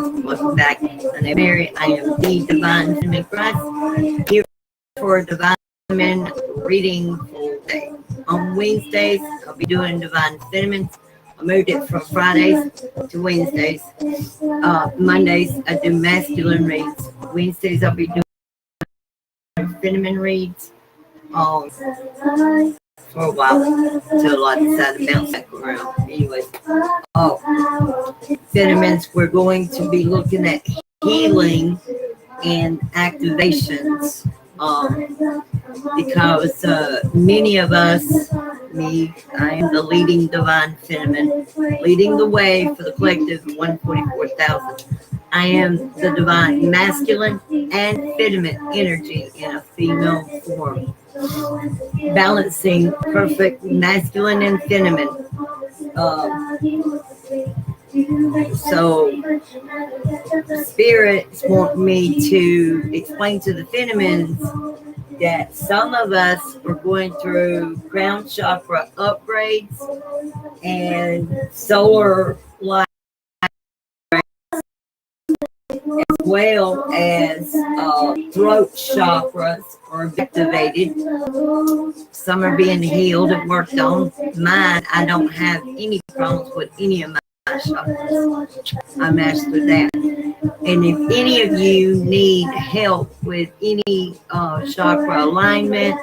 Welcome back. My name is Mary. I am the Divine Feminine Christ, here for Divine Feminine reading full day. On Wednesdays, I'll be doing Divine Feminine. I moved it from Fridays to Wednesdays. Mondays, I do masculine reads. Wednesdays, I'll be doing feminine reads. For a while until I decided to bounce back around. Anyways, sentiments, we're going to be looking at healing and activations because many of us, I am the leading divine feminine, leading the way for the collective of 144,000. I am the divine masculine and feminine energy in a female form, balancing perfect masculine and feminine. So spirits want me to explain to the feminines that some of us are going through crown chakra upgrades and solar light, as well as throat chakras are activated. Some are being healed and worked on. Mine, I don't have any problems with any of my chakras. I mastered that. And if any of you need help with any chakra alignment,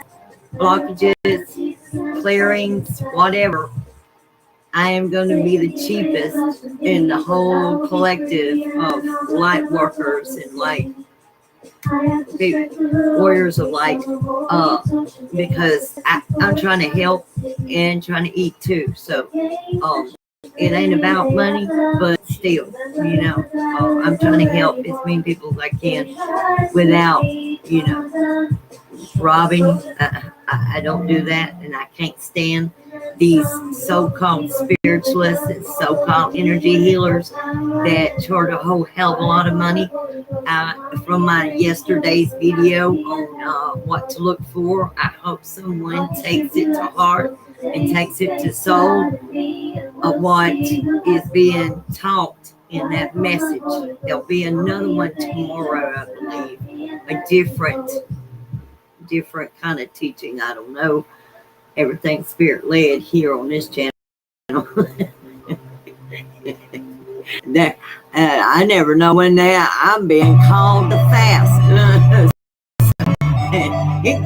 blockages, clearings, whatever, I am going to be the cheapest in the whole collective of light workers and light warriors of light, because I'm trying to help and trying to eat too. So it ain't about money, but still, I'm trying to help as many people as I can without, robbing. I don't do that, and I can't stand these so-called spiritualists and so-called energy healers that charge a whole hell of a lot of money. From my yesterday's video on what to look for, I hope someone takes it to heart and takes it to soul of what is being taught in that message. There'll be another one tomorrow, I believe, a different kind of teaching. I don't know. Everything spirit led here on this channel. That, I never know when I'm being called to fast.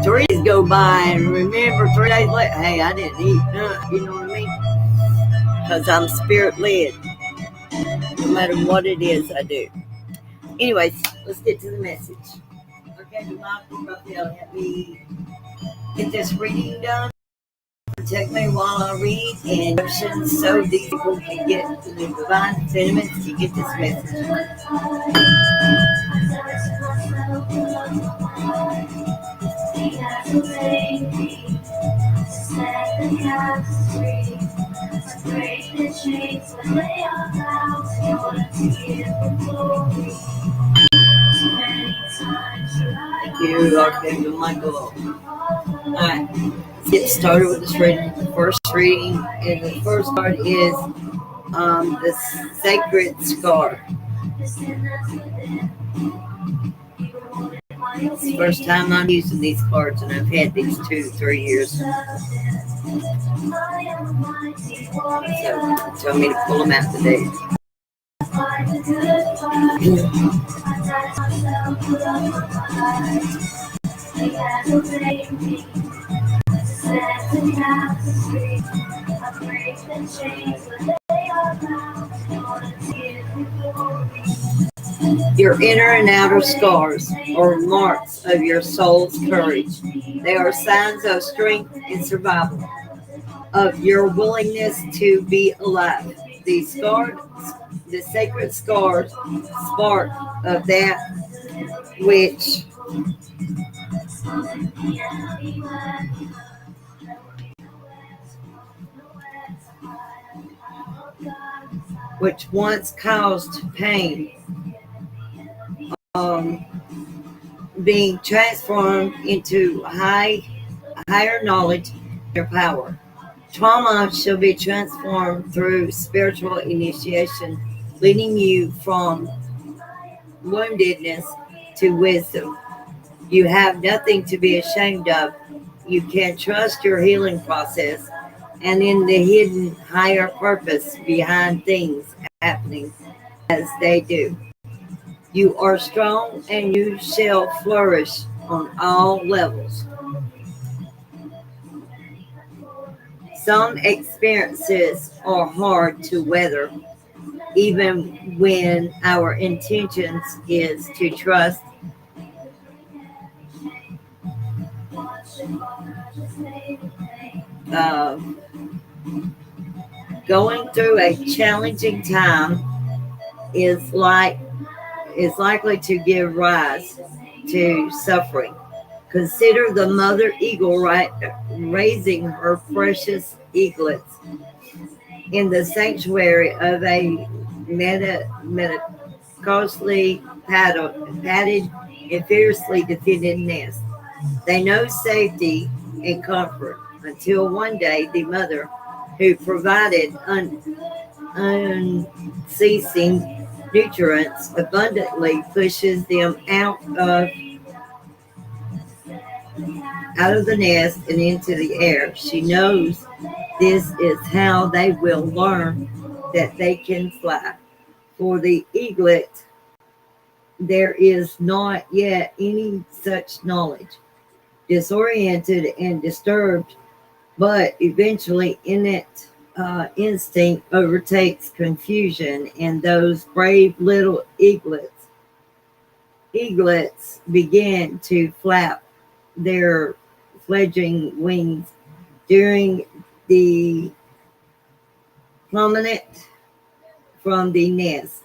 3 days go by and remember 3 days later, hey, I didn't eat. You know what I mean? Because I'm spirit led. No matter what it is I do. Anyways, let's get to the message. Okay, Raphael, help me get this reading done. Protect me while I read, and so these people can get to the divine sentiments to get this message. Thank you, Archangel Michael. Alright, let's get started with this reading. The first reading, and the first part is the sacred scar. It's the first time I'm using these cards, and I've had these 2-3 years. So, tell me to pull them out today. Your inner and outer scars are marks of your soul's courage. They are signs of strength and survival, of your willingness to be alive. These scars, the sacred scars, spark of that which once caused pain, being transformed into higher knowledge and power. Trauma shall be transformed through spiritual initiation, leading you from woundedness to wisdom. You have nothing to be ashamed of. You can trust your healing process and in the hidden higher purpose behind things happening as they do. You are strong and you shall flourish on all levels. Some experiences are hard to weather, even when our intentions is to trust. Uh, Going through a challenging time is likely to give rise to suffering. Consider the mother eagle raising her precious eaglets in the sanctuary of a meticulously padded and fiercely defended nest. They know safety and comfort until one day the mother, who provided unceasing nutrients abundantly, pushes them out of the nest and into the air. She knows this is how they will learn that they can fly. For the eaglet, there is not yet any such knowledge. Disoriented and disturbed, but eventually innate instinct overtakes confusion, and those brave little eaglets begin to flap their fledgling wings during the plummet from the nest.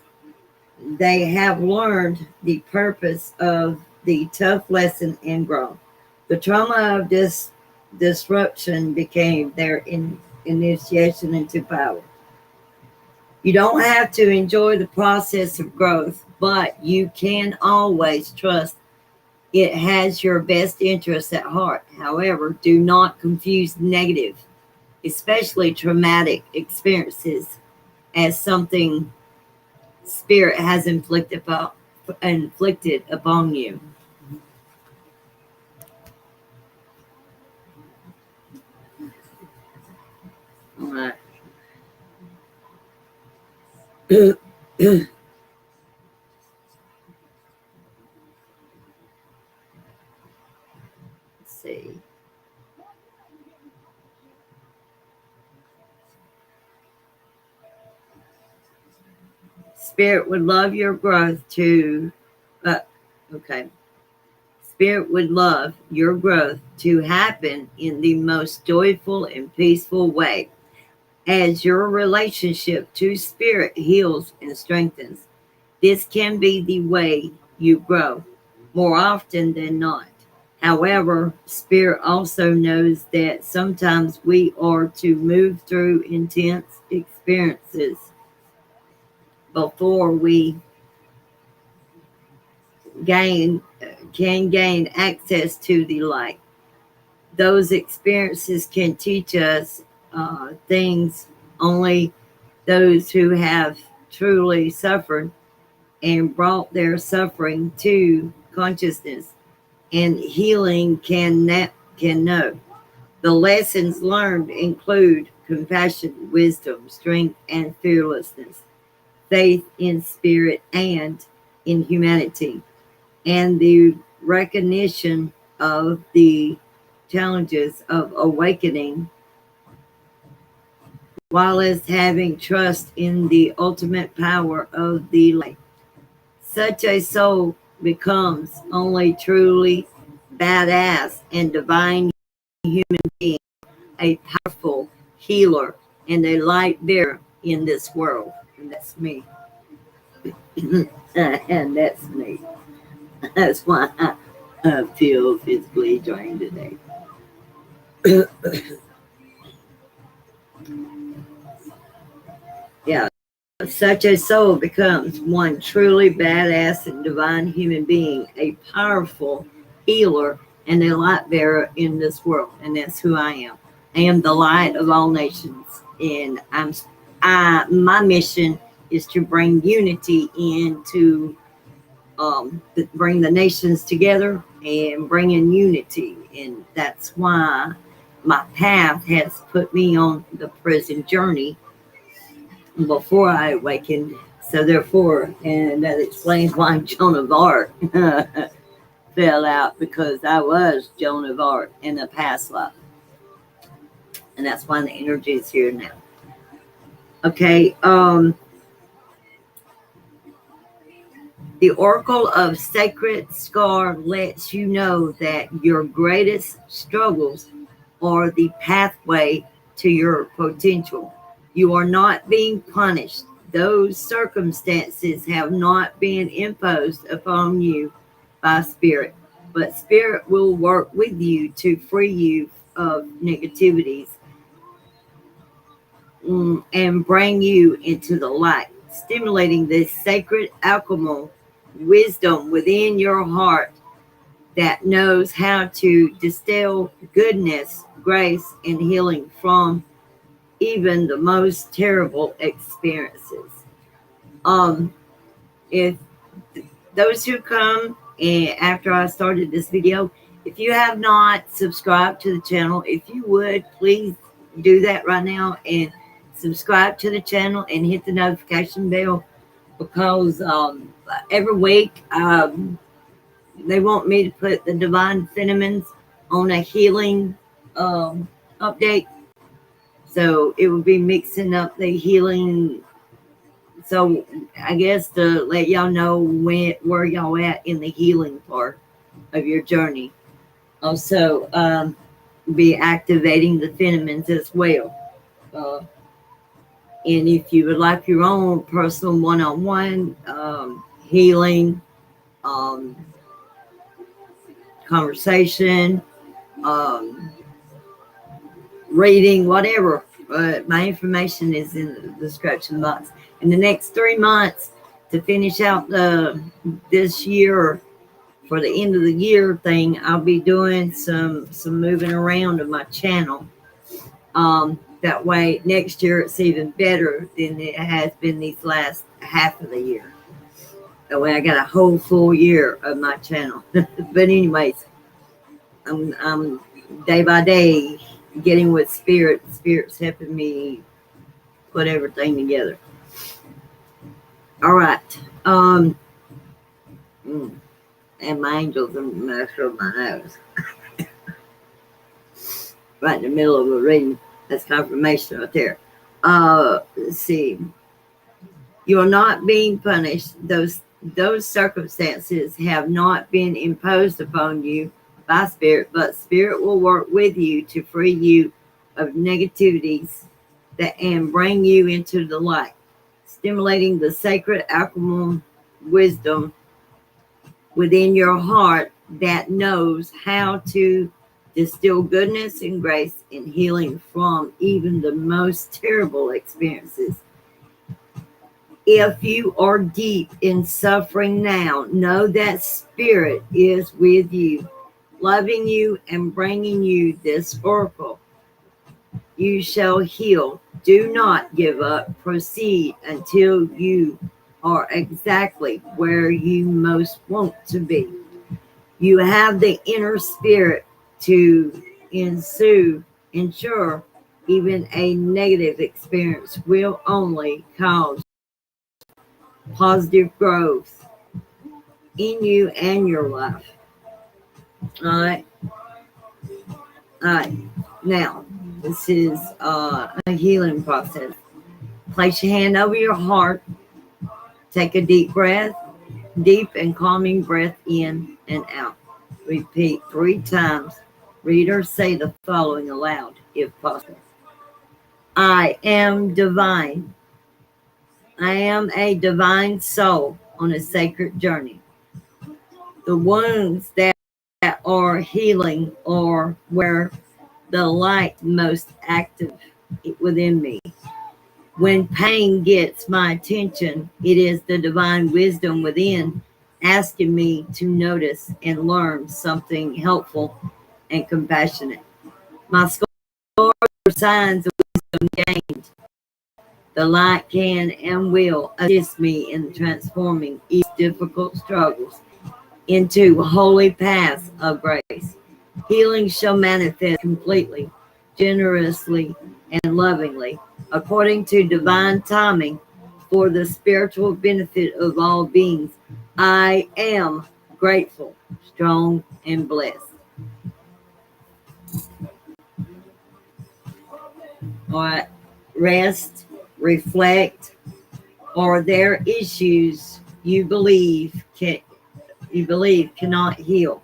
They have learned the purpose of the tough lesson and grown. The trauma of this disruption became their initiation into power. You don't have to enjoy the process of growth, but you can always trust it has your best interests at heart. However, do not confuse negative, especially traumatic experiences, as something spirit has inflicted upon you. All right. Let's see. Spirit would love your growth to, okay. Spirit would love your growth to happen in the most joyful and peaceful way as your relationship to spirit heals and strengthens. This can be the way you grow more often than not. However, spirit also knows that sometimes we are to move through intense experiences before we gain can gain access to the light. Those experiences can teach us things only those who have truly suffered and brought their suffering to consciousness and healing can know. The lessons learned include compassion, wisdom, strength, and fearlessness, faith in spirit and in humanity, and the recognition of the challenges of awakening, while as having trust in the ultimate power of the light. Such a soul becomes only truly badass and divine human being, a powerful healer and a light bearer in this world. And that's me. And that's me. That's why I feel physically drained today. Yeah. Such a soul becomes one truly badass and divine human being, a powerful healer and a light bearer in this world. And that's who I am. I am the light of all nations. And my mission is to bring unity into bring the nations together and bring in unity. And that's why my path has put me on the prison journey before I awakened. So therefore, and that explains why Joan of Arc fell out, because I was Joan of Arc in a past life. And that's why the energy is here now. Okay, the Oracle of Sacred Scar lets you know that your greatest struggles are the pathway to your potential. You are not being punished. Those circumstances have not been imposed upon you by Spirit, but Spirit will work with you to free you of negativities, and bring you into the light, stimulating this sacred alchemical wisdom within your heart that knows how to distill goodness, grace, and healing from even the most terrible experiences. Um, if those who come and after I started this video, if you have not subscribed to the channel, if you would please do that right now and subscribe to the channel and hit the notification bell, because every week they want me to put the divine feminines on a healing update. So it will be mixing up the healing. So I guess to let y'all know where y'all at in the healing part of your journey. Also, be activating the feminines as well. And if you would like your own personal one-on-one healing, conversation, reading, whatever, my information is in the description box. In the next 3 months, to finish out this year, for the end of the year thing, I'll be doing some moving around of my channel. That way next year it's even better than it has been these last half of the year. That way I got a whole full year of my channel. But anyways, I'm day by day getting with Spirit. Spirit's helping me put everything together. All right. And my angels are messing up my nose. Right in the middle of a reading. That's confirmation right there. Let's see. You are not being punished. Those circumstances have not been imposed upon you by Spirit, but Spirit will work with you to free you of negativities and bring you into the light, stimulating the sacred alchemical wisdom within your heart that knows how to distill goodness and grace and healing from even the most terrible experiences. If you are deep in suffering now, know that Spirit is with you, loving you and bringing you this oracle. You shall heal. Do not give up. Proceed until you are exactly where you most want to be. You have the inner spirit to ensure even a negative experience will only cause positive growth in you and your life. All right. Now, this is a healing process. Place your hand over your heart. Take a deep breath, deep and calming breath in and out. Repeat 3 times. Read or say the following aloud, if possible. I am divine. I am a divine soul on a sacred journey. The wounds that are healing are where the light most active within me. When pain gets my attention, it is the divine wisdom within asking me to notice and learn something helpful and compassionate. My scars are signs of wisdom gained. The light can and will assist me in transforming each difficult struggles into holy paths of grace. Healing shall manifest completely, generously, and lovingly, according to divine timing for the spiritual benefit of all beings. I am grateful, strong, and blessed. All right. Rest, reflect. Are there issues you believe cannot heal?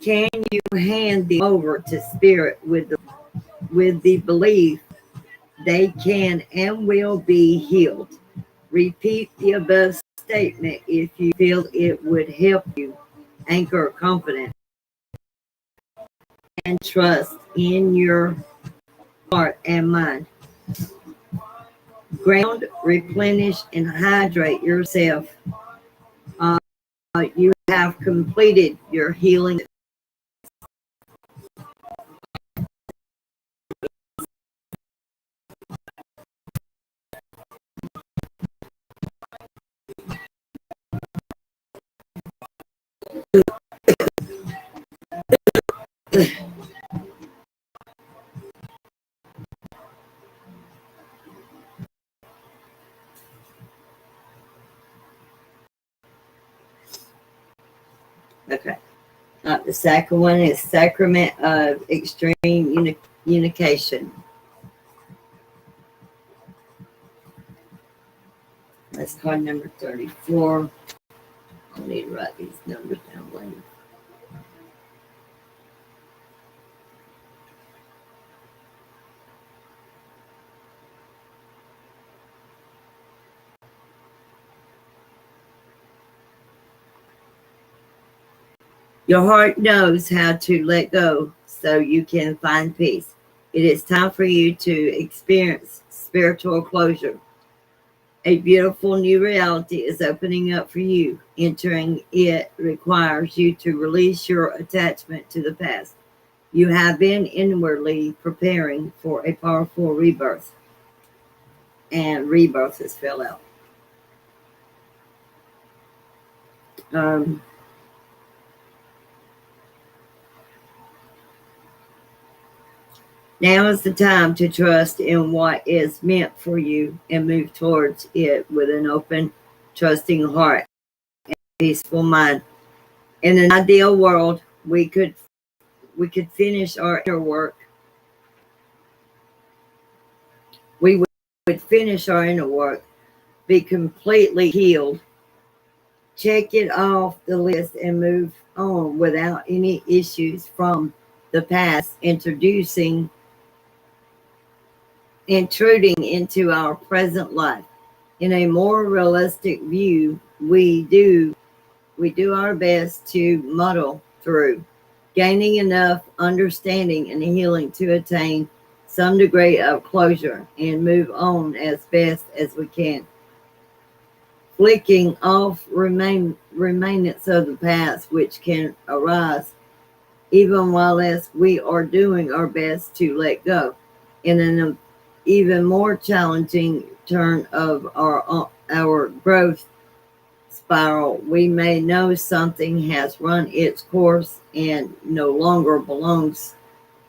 Can you hand them over to spirit with the belief they can and will be healed? Repeat the above statement if you feel it would help you anchor confidence and trust in your heart and mind. Ground, replenish, and hydrate yourself. Uh, you have completed your healing. Okay. The second one is sacrament of extreme unification. That's card number 34. I'll need to write these numbers down later. Your heart knows how to let go so you can find peace. It is time for you to experience spiritual closure. A beautiful new reality is opening up for you. Entering it requires you to release your attachment to the past. You have been inwardly preparing for a powerful rebirth, and rebirth has fell out. Now is the time to trust in what is meant for you and move towards it with an open, trusting heart and peaceful mind. In an ideal world, we could finish our inner work. We would finish our inner work, be completely healed, check it off the list, and move on without any issues from the past intruding into our present life. In a more realistic view, we do our best to muddle through, gaining enough understanding and healing to attain some degree of closure and move on as best as we can. Flicking off remainants of the past which can arise even while as we are doing our best to let go. In an even more challenging turn of our growth spiral, we may know something has run its course and no longer belongs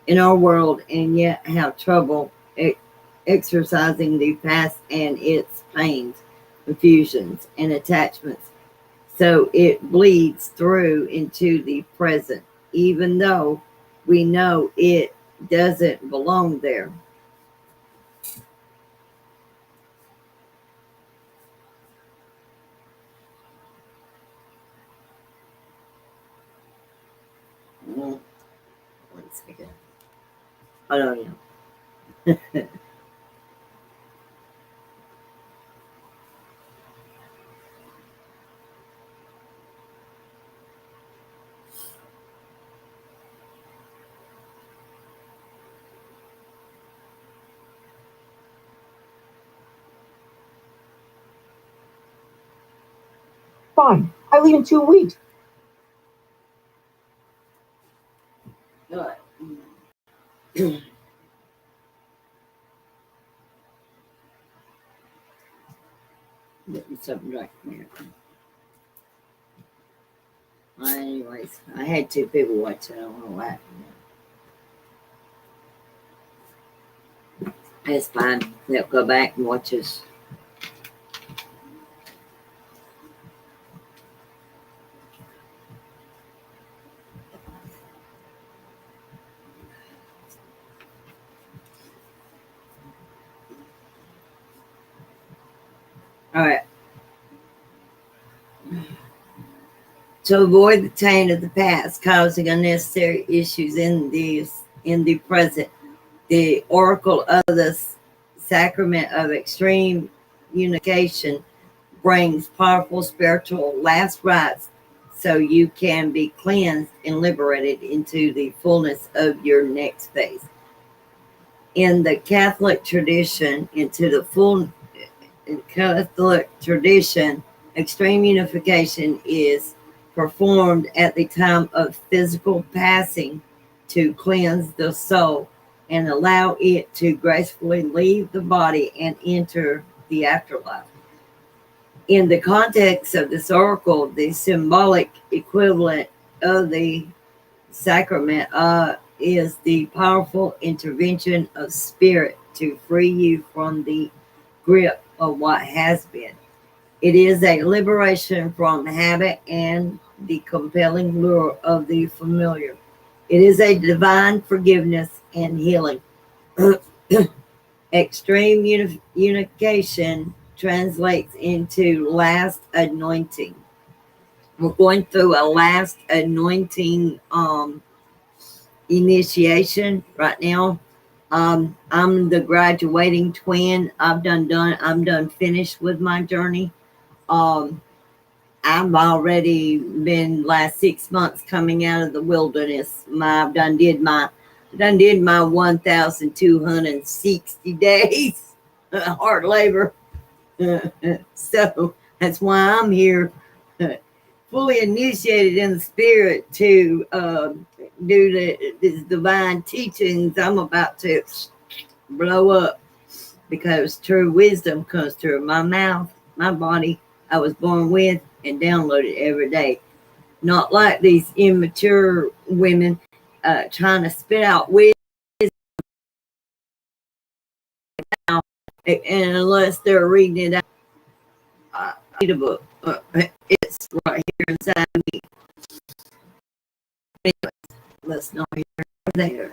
in our world, and yet have trouble exercising the past and its pains, confusions, and attachments. So it bleeds through into the present, even though we know it doesn't belong there. One second. Hold on now. Fine. I leave in 2 weeks. Good. Let me something right there. Anyways, I had two people watch it. I don't know why. It's fine. They'll go back and watch us. All right. To avoid the taint of the past causing unnecessary issues in the present, the oracle of the sacrament of extreme unification brings powerful spiritual last rites so you can be cleansed and liberated into the fullness of your next phase. In the Catholic tradition, extreme unification is performed at the time of physical passing to cleanse the soul and allow it to gracefully leave the body and enter the afterlife. In the context of this oracle, the symbolic equivalent of the sacrament is the powerful intervention of spirit to free you from the grip of what has been. It is a liberation from habit and the compelling lure of the familiar. It is a divine forgiveness and healing. Extreme unification translates into last anointing. We're going through a last anointing initiation right now. I'm the graduating twin. I'm done finished with my journey. I've already been last 6 months coming out of the wilderness. I've done did my 1,260 days hard labor. So that's why I'm here, fully initiated in the spirit to do these divine teachings. I'm about to blow up because true wisdom comes through my mouth, my body I was born with, and downloaded every day. Not like these immature women trying to spit out wisdom, and unless they're reading it out, read a book. It's right here inside me. Anyway, let's not hear there.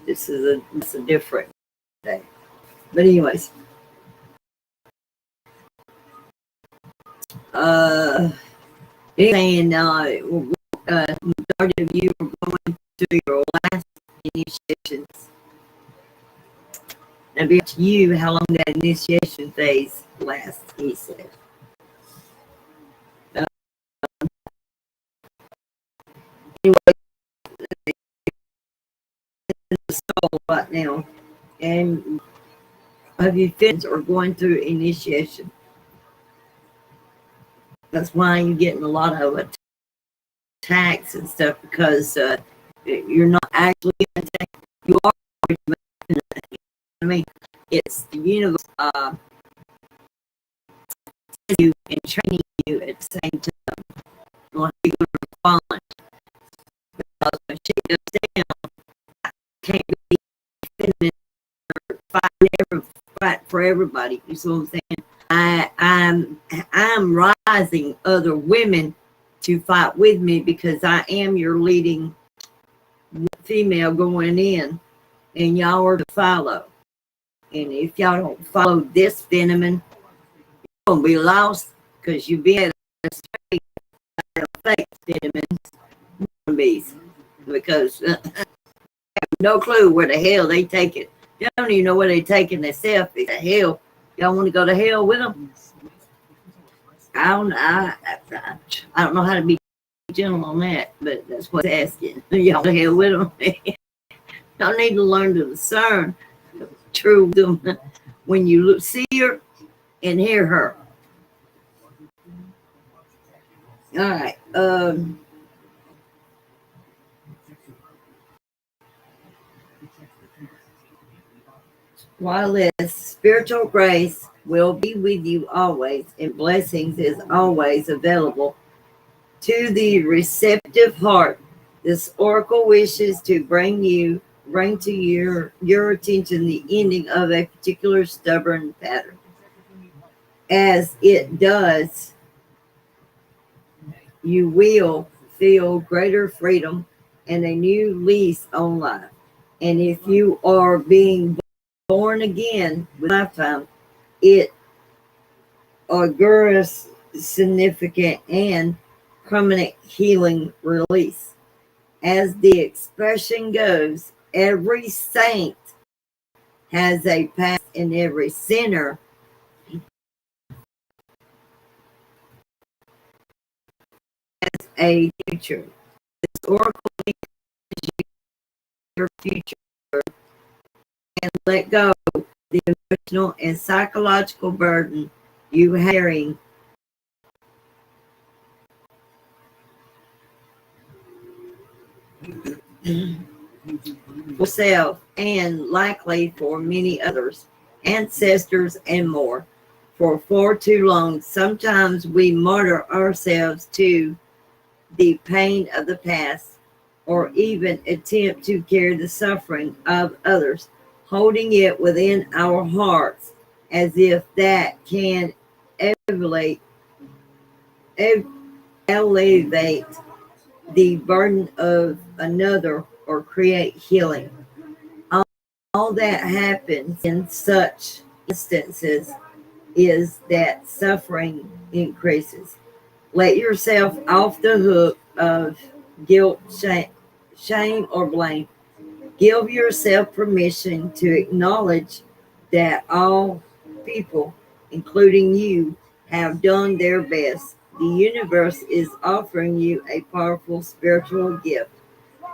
This is a different day. But anyways, saying majority of you are going through your last initiations. It'll be up to you how long that initiation phase lasts, he said. Anyway, the soul right now, and of you friends are going through initiation. That's why you're getting a lot of attacks and stuff, because you're not actually attacked. You are. I mean, it's the universe you and training you at the same time. Like you're going to respond, because when she goes down, I can't be defending or fight for everybody. You see what I'm saying? I'm rising other women to fight with me, because I am your leading female going in, and y'all are to follow. And if y'all don't follow this phenomenon, you're gonna be lost, because you'll be at a fake phenomenon bees, because no clue where the hell they take it. They don't even know where they taking themselves. The hell, y'all want to go to hell with them? I don't know how to be gentle on that, but that's what's asking. Y'all to hell with them. Y'all need to learn to discern true wisdom when you see her and hear her. All right. While this spiritual grace will be with you always, and blessings is always available to the receptive heart, this oracle wishes to bring to your attention the ending of a particular stubborn pattern. As it does, you will feel greater freedom and a new lease on life. And if you are being born again with lifetime, it augurs significant and permanent healing release. As the expression goes, every saint has a past and every sinner has a future. This oracle is your future, and let go the emotional and psychological burden you are carrying for yourself and likely for many others, ancestors, and more. For far too long, sometimes we martyr ourselves to the pain of the past or even attempt to carry the suffering of others, holding it within our hearts as if that can elevate, elevate the burden of another or create healing. All that happens in such instances is that suffering increases. Let yourself off the hook of guilt, shame, or blame. Give yourself permission to acknowledge that all people, including you, have done their best. The universe is offering you a powerful spiritual gift.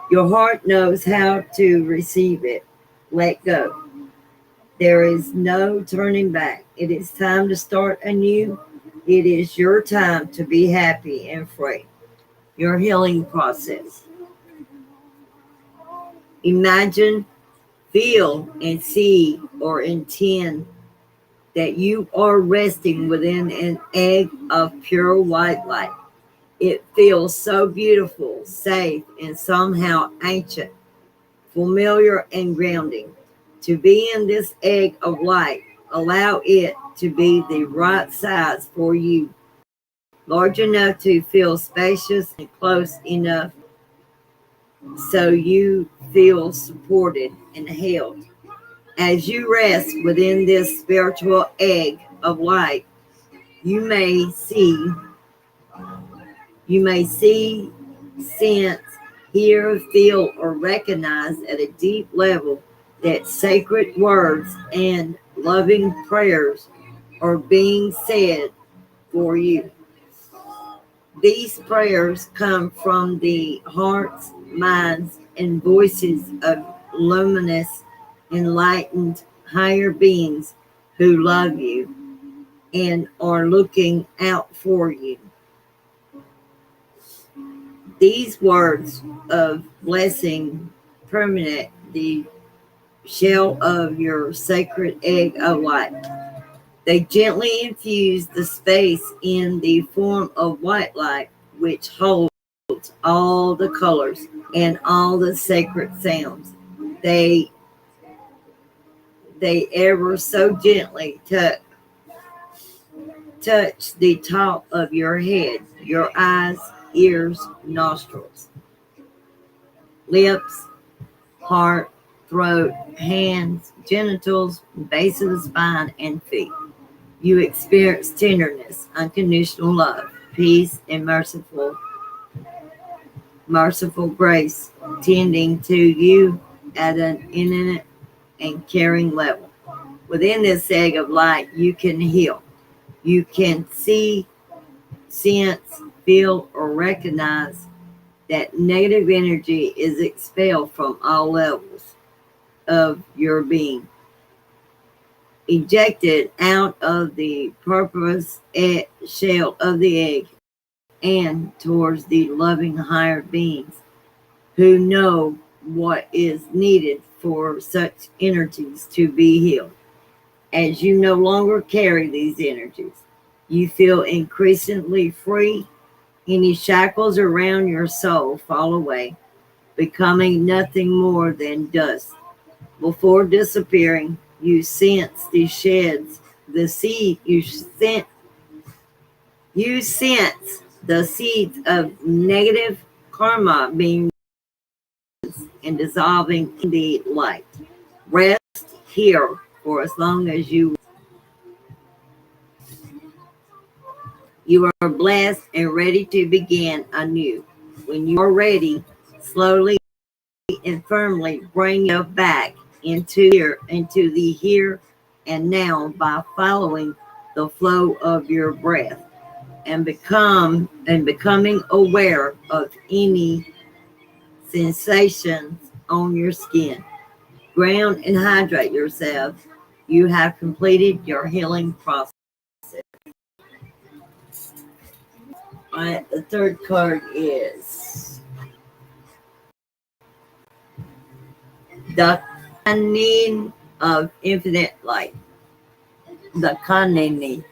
Your heart knows how to receive it. Let go. There is no turning back. It is time to start anew. It is your time to be happy and free. Your healing process. Imagine, feel, and see or intend that you are resting within an egg of pure white light. It feels so beautiful, safe, and somehow ancient, familiar, and grounding. To be in this egg of light, allow it to be the right size for you, large enough to feel spacious and close enough so you feel supported and held. As you rest within this spiritual egg of light, you may see, sense, hear, feel, or recognize at a deep level that sacred words and loving prayers are being said for you. These prayers come from the hearts, minds, and voices of luminous, enlightened, higher beings who love you and are looking out for you. These words of blessing permeate the shell of your sacred egg of light. They gently infuse the space in the form of white light, which holds all the colors and all the sacred sounds. They ever so gently touch the top of your head, your eyes, ears, nostrils, lips, heart, throat, hands, genitals, base of the spine, and feet. You experience tenderness, unconditional love, peace, and merciful grace tending to you at an infinite and caring level. Within this egg of light, you can heal. You can see, sense, feel, or recognize that negative energy is expelled from all levels of your being, ejected out of the purpose shell of the egg and towards the loving higher beings who know what is needed for such energies to be healed. As you no longer carry these energies, you feel increasingly free. Any shackles around your soul fall away, becoming nothing more than dust. Before disappearing, you sense the sheds, the seed you sense the seeds of negative karma being and dissolving in the light. Rest here for as long as you are blessed and ready to begin anew. When you are ready, slowly and firmly bring you back into the here and now by following the flow of your breath and becoming aware of any sensations on your skin. Ground and hydrate yourself. You have completed your healing process. All right, the third card is the Kanin of infinite light. The Kanini.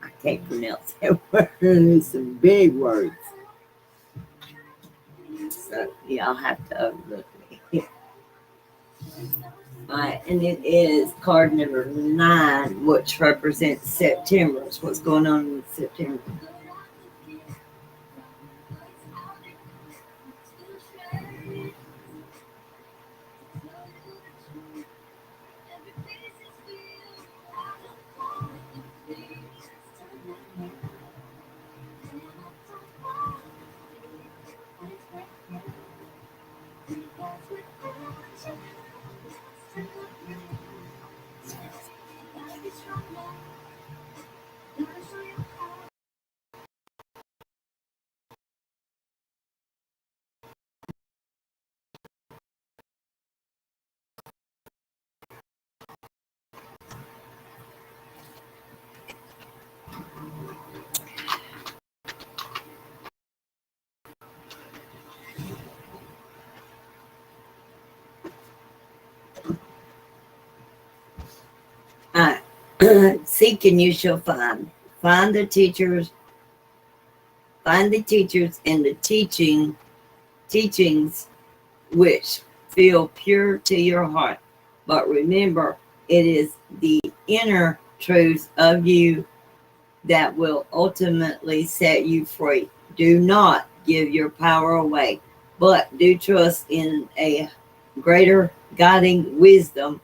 I can't pronounce that word. It's some big words. So y'all have to overlook me. All right, and it is card number 9, which represents September. It's what's going on in September. All right. Seek and you shall find. Find the teachers. Find the teachers and the teachings which feel pure to your heart. But remember, it is the inner truth of you that will ultimately set you free. Do not give your power away, but do trust in a greater guiding wisdom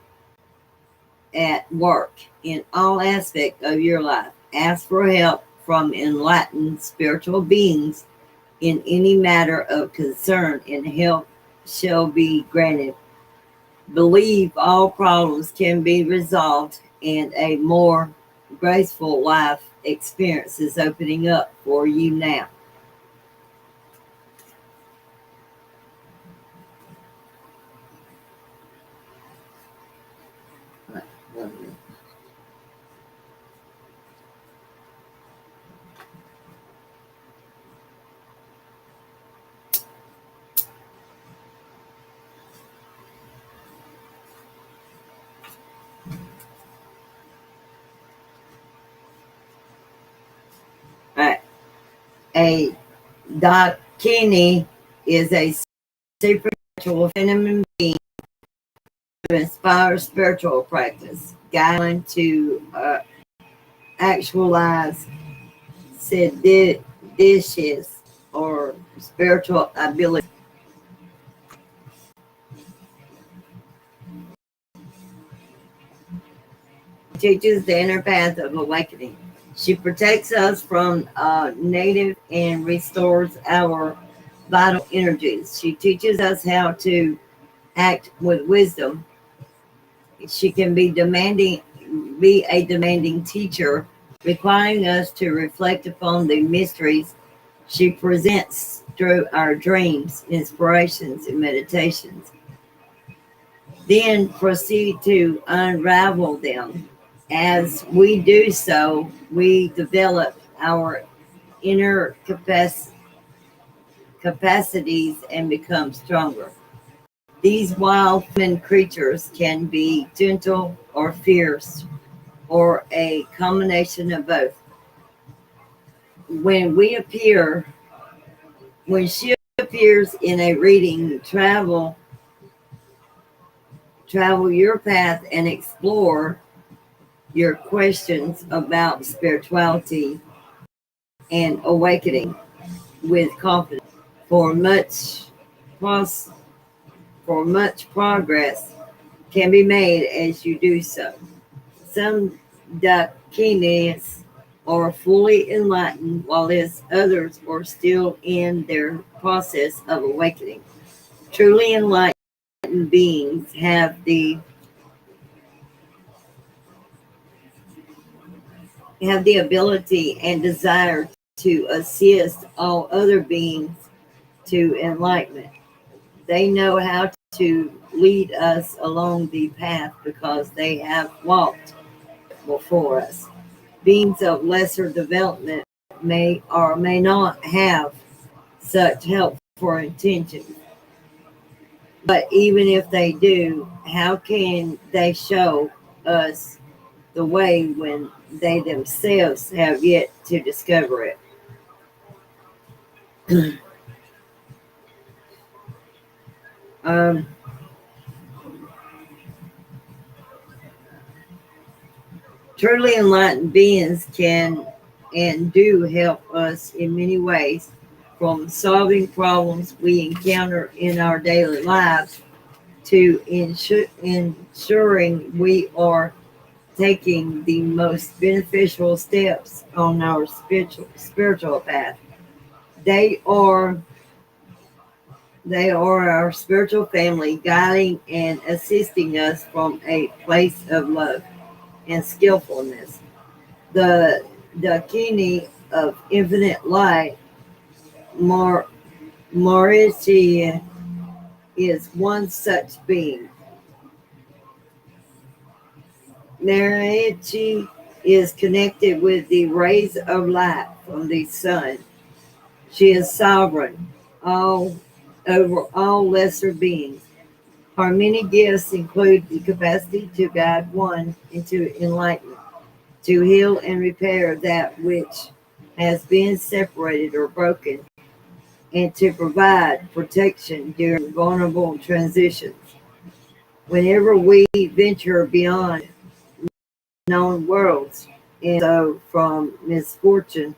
at work in all aspects of your life. Ask for help from enlightened spiritual beings in any matter of concern, and help shall be granted. Believe all problems can be resolved, and a more graceful life experience is opening up for you now. Right. A Dakini is a supernatural feminine being to inspire spiritual practice, guiding to actualize said dishes or spiritual ability. Teaches the inner path of awakening. She protects us from negative and restores our vital energies. She teaches us how to act with wisdom. She can be a demanding teacher, requiring us to reflect upon the mysteries she presents through our dreams, inspirations, and meditations. Then proceed to unravel them. As we do so, we develop our inner capacities and become stronger. These wild human creatures can be gentle or fierce, or a combination of both. When we appear, when she appears in a reading, travel your path and explore your questions about spirituality and awakening with confidence. For much, pros- for much progress can be made as you do so. Some Dakinis are fully enlightened, while others are still in their process of awakening. Truly enlightened beings have the ability and desire to assist all other beings to enlightenment. They know how to lead us along the path because they have walked before us. Beings of lesser development may or may not have such helpful intentions. But even if they do, how can they show us the way when they themselves have yet to discover it? um, Truly enlightened beings can and do help us in many ways, from solving problems we encounter in our daily lives to ensuring we are taking the most beneficial steps on our spiritual path. They are they are our spiritual family, guiding and assisting us from a place of love and skillfulness. The Dakini of infinite light, Mar- Marichi, is one such being. Marichi is connected with the rays of light from the sun. She is sovereign all over all lesser beings. Her many gifts include the capacity to guide one into enlightenment, to heal and repair that which has been separated or broken, and to provide protection during vulnerable transitions. Whenever we venture beyond known worlds, and so from misfortune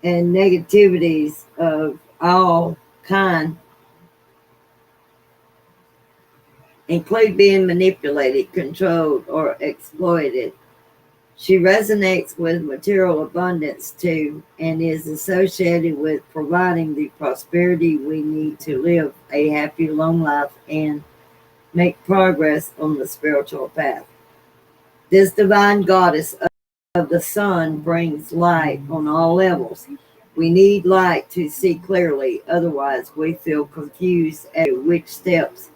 and negativities of all kind, include being manipulated, controlled, or exploited. She resonates with material abundance too, and is associated with providing the prosperity we need to live a happy, long life and make progress on the spiritual path. This divine goddess of the sun brings light on all levels. We need light to see clearly, otherwise, we feel confused as to which steps,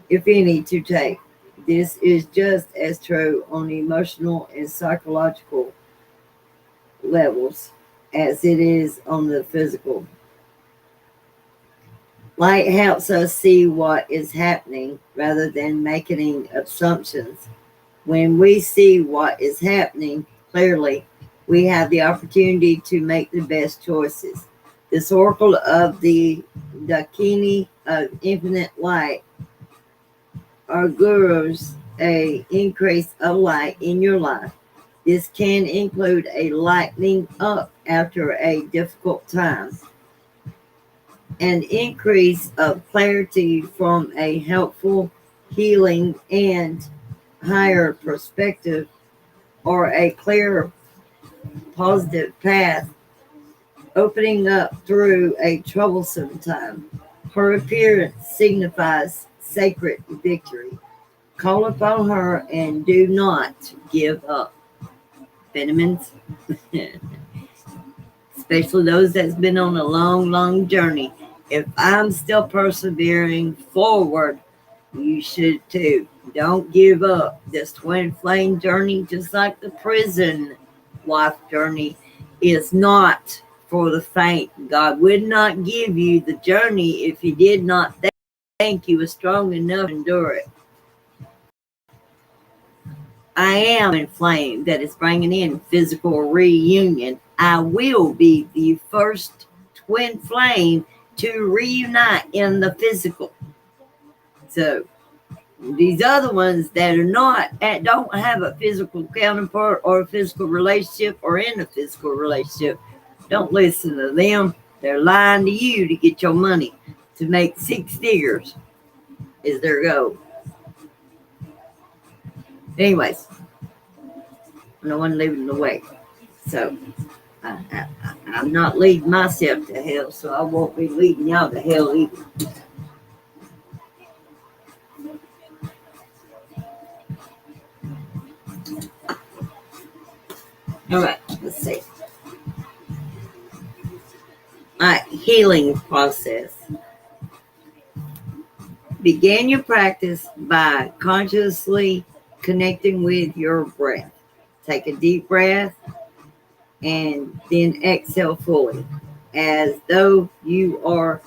if any, to take. This is just as true on emotional and psychological levels as it is on the physical. Light helps us see what is happening rather than making assumptions. When we see what is happening clearly, we have the opportunity to make the best choices. This oracle of the Dakini of infinite light gurus a increase of light in your life. This can include a lightening up after a difficult time, an increase of clarity from a helpful, healing, and higher perspective, or a clear, positive path opening up through a troublesome time. Her appearance signifies sacred victory. Call upon her and do not give up. Vitamins, especially those that's been on a long, long journey. If I'm still persevering forward, you should too. Don't give up. This twin flame journey, just like the prison life journey, is not for the faint. God would not give you the journey if you did not think you were strong enough to endure it. I am in flame that is bringing in physical reunion. I will be the first twin flame to reunite in the physical. So these other ones that are not, that don't have a physical counterpart or a physical relationship or in a physical relationship, don't listen to them. They're lying to you to get your money, to make six figures is their goal. Anyways, no one leaving the way. So I'm not leading myself to hell, so I won't be leading y'all to hell either. All right, let's see. All right, healing process. Begin your practice by consciously connecting with your breath. Take a deep breath and then exhale fully, as though you are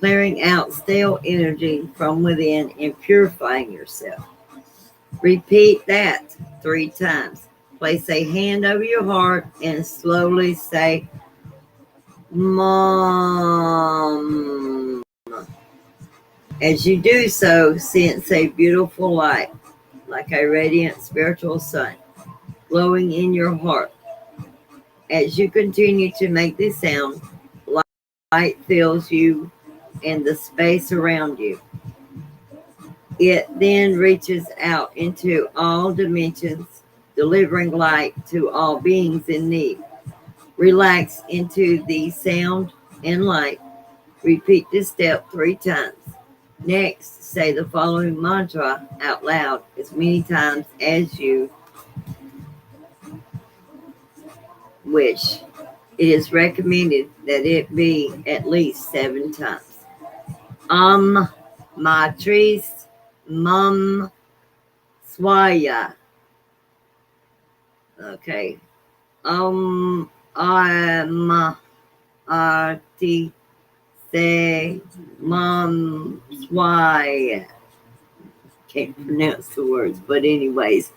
clearing out stale energy from within and purifying yourself. Repeat that 3 times. Place a hand over your heart and slowly say, Mom. As you do so, sense a beautiful light, like a radiant spiritual sun, glowing in your heart. As you continue to make this sound, light fills you and the space around you. It then reaches out into all dimensions, delivering light to all beings in need. Relax into the sound and light. Repeat this step 3 times. Next, say the following mantra out loud as many times as you wish. It is recommended that it be at least 7 times. Matris Mum Swaya. Okay. I'm Arti Se Mum Swaya. Can't pronounce the words, but anyways.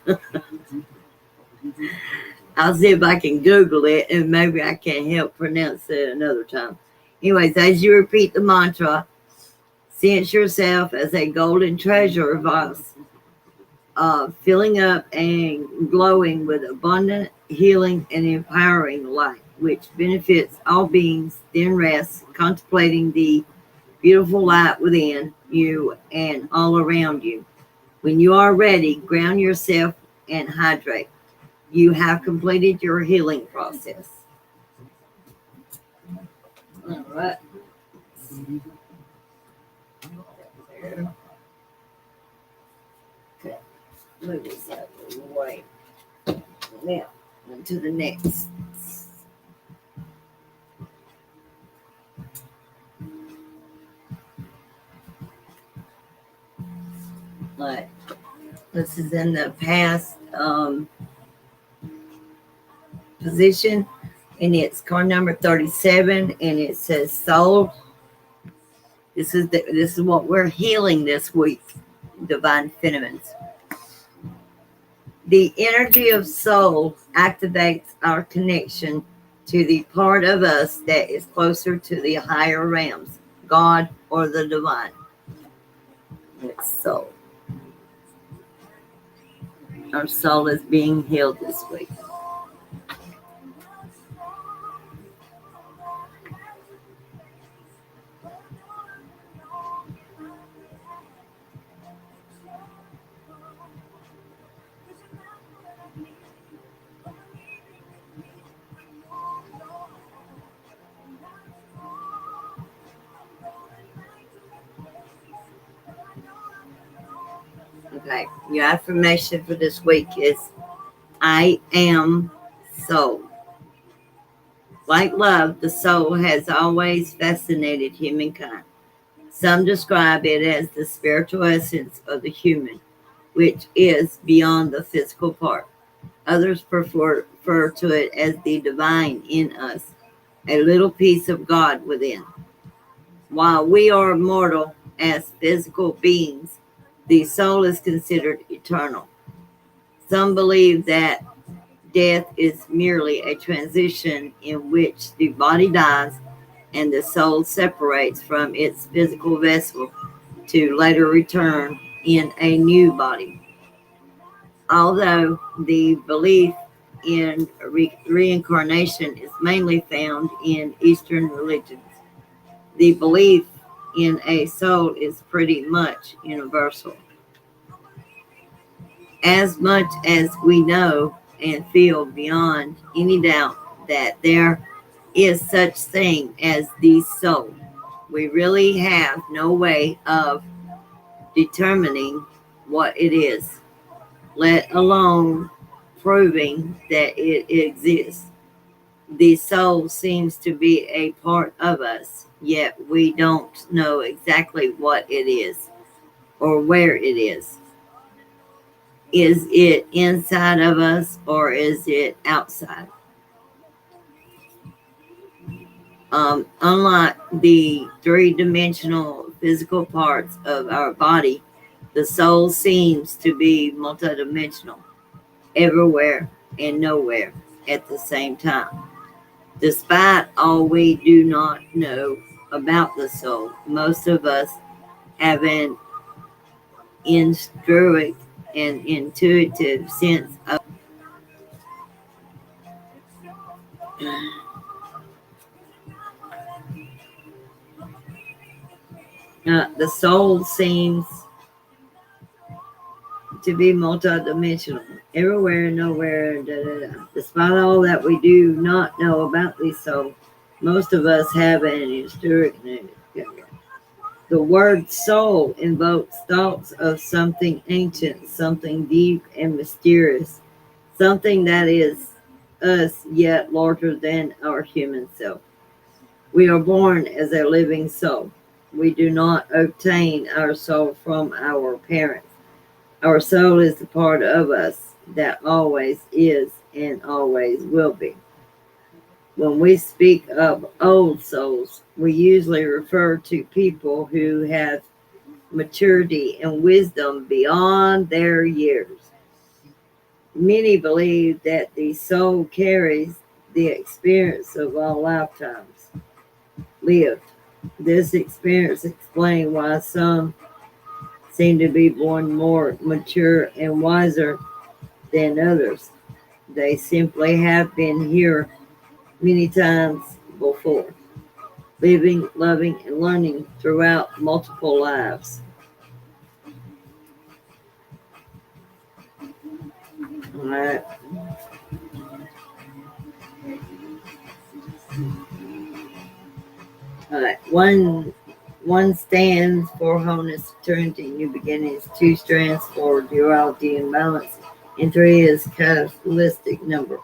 I'll see if I can Google it and maybe I can help pronounce it another time. Anyways, as you repeat the mantra, sense yourself as a golden treasure vase, filling up and glowing with abundant, healing, and empowering light, which benefits all beings. Then rest, contemplating the beautiful light within you and all around you. When you are ready, ground yourself and hydrate. You have completed your healing process. All right. Okay. Move this out of the way. Now, to the next. Right. This is in the past position, and it's card number 37, and it says soul. This is what we're healing this week, divine feminines. The energy of soul activates our connection to the part of us that is closer to the higher realms, God or the divine. It's soul. Our soul is being healed this week. Okay, your affirmation for this week is I am soul. Like love, the soul has always fascinated humankind. Some describe it as the spiritual essence of the human, which is beyond the physical part. Others refer to it as the divine in us, a little piece of God within. While we are mortal as physical beings, the soul is considered eternal. Some believe that death is merely a transition in which the body dies and the soul separates from its physical vessel to later return in a new body. Although the belief in reincarnation is mainly found in Eastern religions, the belief in a soul is pretty much universal. As much as we know and feel beyond any doubt that there is such thing as the soul, we really have no way of determining what it is, let alone proving that it exists. The soul seems to be a part of us, yet we don't know exactly what it is or where it is. Is it inside of us or is it outside? Unlike the three-dimensional physical parts of our body, the soul seems to be multidimensional, everywhere and nowhere at the same time. Despite all we do not know about the soul, most of us have an intuitive and intuitive sense of the soul seems to be multidimensional, everywhere and nowhere. Da, da, da. Despite all that we do not know about the soul, most of us have an intuitive. The word soul invokes thoughts of something ancient, something deep and mysterious, something that is us yet larger than our human self. We are born as a living soul. We do not obtain our soul from our parents. Our soul is the part of us that always is and always will be. When we speak of old souls, we usually refer to people who have maturity and wisdom beyond their years. Many believe that the soul carries the experience of all lifetimes lived. This experience explains why some seem to be born more mature and wiser than others. They simply have been here many times before, living, loving, and learning throughout multiple lives. All right. All right. One stands for wholeness, eternity, new beginnings. Two stands for duality and balance. And three is catalytic number.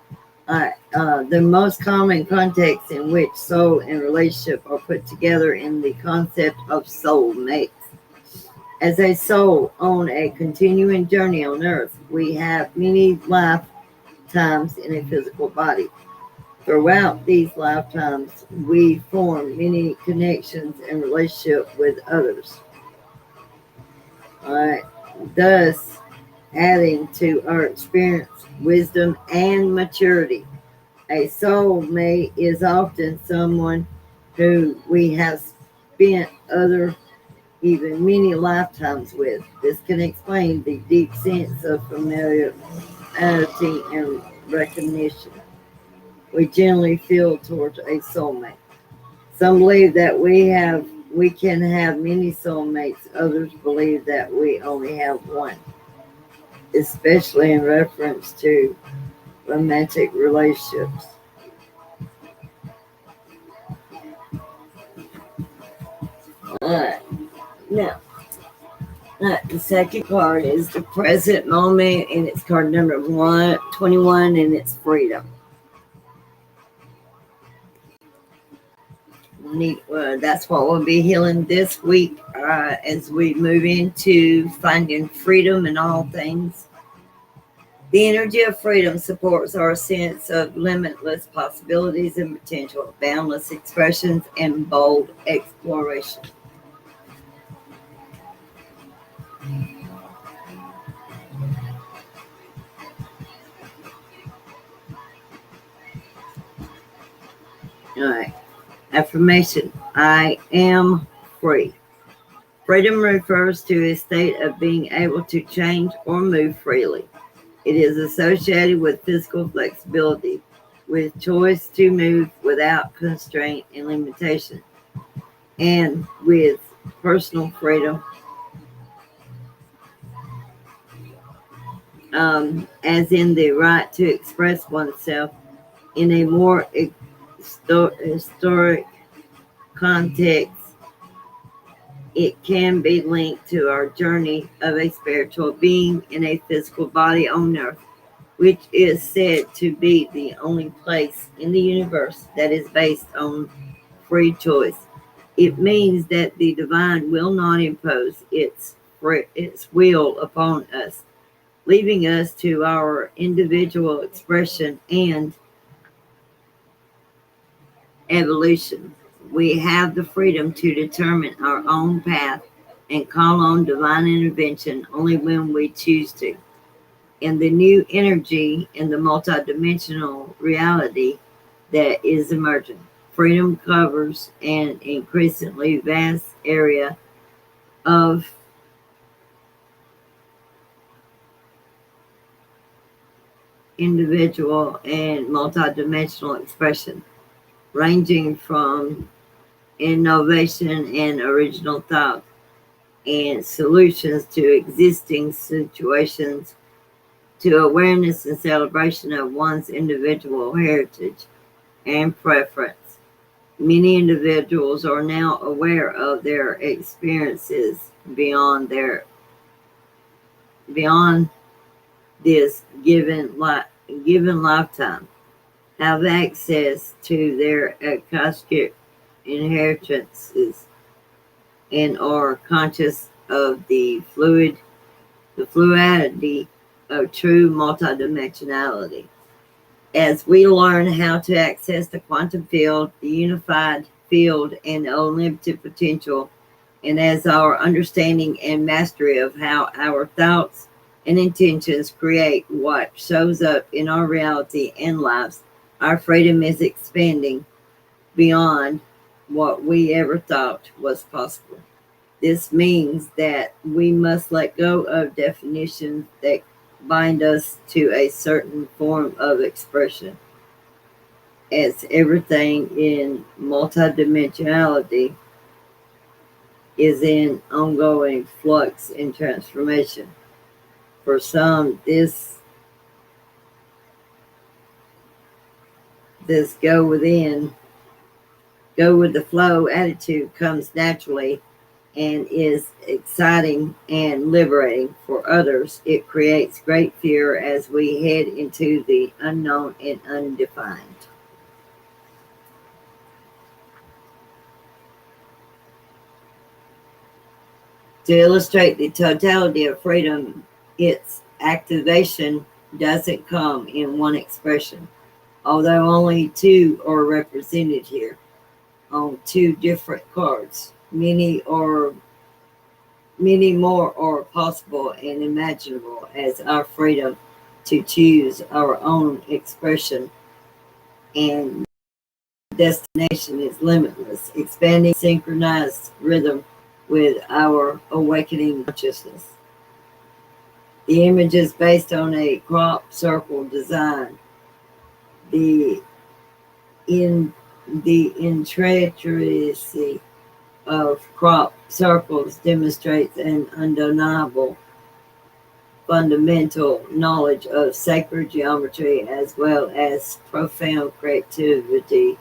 The most common context in which soul and relationship are put together in the concept of soulmate. As a soul on a continuing journey on earth, we have many lifetimes in a physical body. Throughout these lifetimes, we form many connections and relationships with others. Alright, thus adding to our experience, wisdom, and maturity. A soulmate is often someone who we have spent other even many lifetimes with. This can explain the deep sense of familiarity and recognition we generally feel towards a soulmate. Some believe that we can have many soulmates. Others believe that we only have one, especially in reference to romantic relationships. Alright, now the second card is the present moment, and it's card number 121, and it's freedom. That's what we'll be healing this week as we move into finding freedom in all things. The energy of freedom supports our sense of limitless possibilities and potential, boundless expressions, and bold exploration. All right. Affirmation. I am free. Freedom refers to a state of being able to change or move freely. It is associated with physical flexibility, with choice to move without constraint and limitation, and with personal freedom, as in the right to express oneself in a more historic context. It can be linked to our journey of a spiritual being in a physical body on earth, which is said to be the only place in the universe that is based on free choice. It means that the divine will not impose its will upon us, leaving us to our individual expression and evolution. We have the freedom to determine our own path and call on divine intervention only when we choose to. In the new energy and the multidimensional reality that is emerging, freedom covers an increasingly vast area of individual and multidimensional expression, ranging from innovation and original thought and solutions to existing situations to awareness and celebration of one's individual heritage and preference. Many individuals are now aware of their experiences beyond this given lifetime, have access to their Akashic inheritances, and are conscious of the fluidity of true multidimensionality. As we learn how to access the quantum field, the unified field, and unlimited potential, and as our understanding and mastery of how our thoughts and intentions create what shows up in our reality and lives, our freedom is expanding beyond what we ever thought was possible. This means that we must let go of definitions that bind us to a certain form of expression, as everything in multidimensionality is in ongoing flux and transformation. For some, this go with the flow attitude comes naturally and is exciting and liberating. For others, it creates great fear as we head into the unknown and undefined. To illustrate the totality of freedom, its activation doesn't come in one expression, although only two are represented here on two different cards. Many more are possible and imaginable as our freedom to choose our own expression and destination is limitless, expanding synchronized rhythm with our awakening consciousness. The image is based on a crop circle design. The in the intricacy of crop circles demonstrates an undeniable fundamental knowledge of sacred geometry as well as profound creativity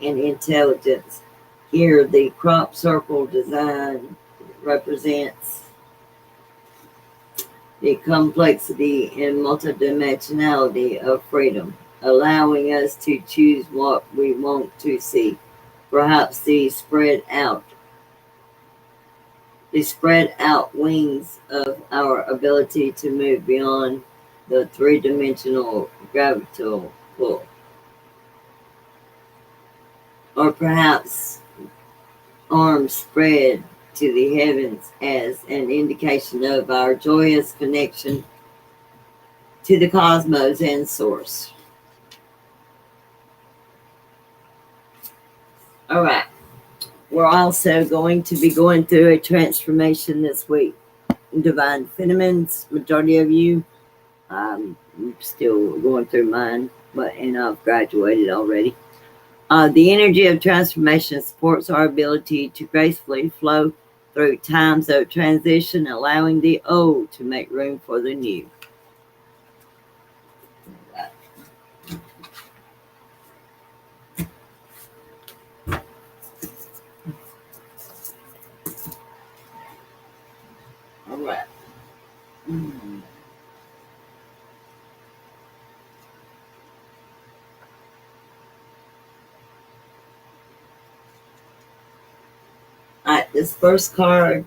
and intelligence. Here, the crop circle design represents the complexity and multidimensionality of freedom, allowing us to choose what we want to see. Perhaps the spread out wings of our ability to move beyond the three-dimensional gravitational pull. Or perhaps arms spread to the heavens as an indication of our joyous connection to the cosmos and source. All right. We're also going to be going through a transformation this week. Divine Feminines, majority of you, I'm still going through mine, and I've graduated already. The energy of transformation supports our ability to gracefully flow through times of transition, allowing the old to make room for the new. All right. Mm. All right, this first card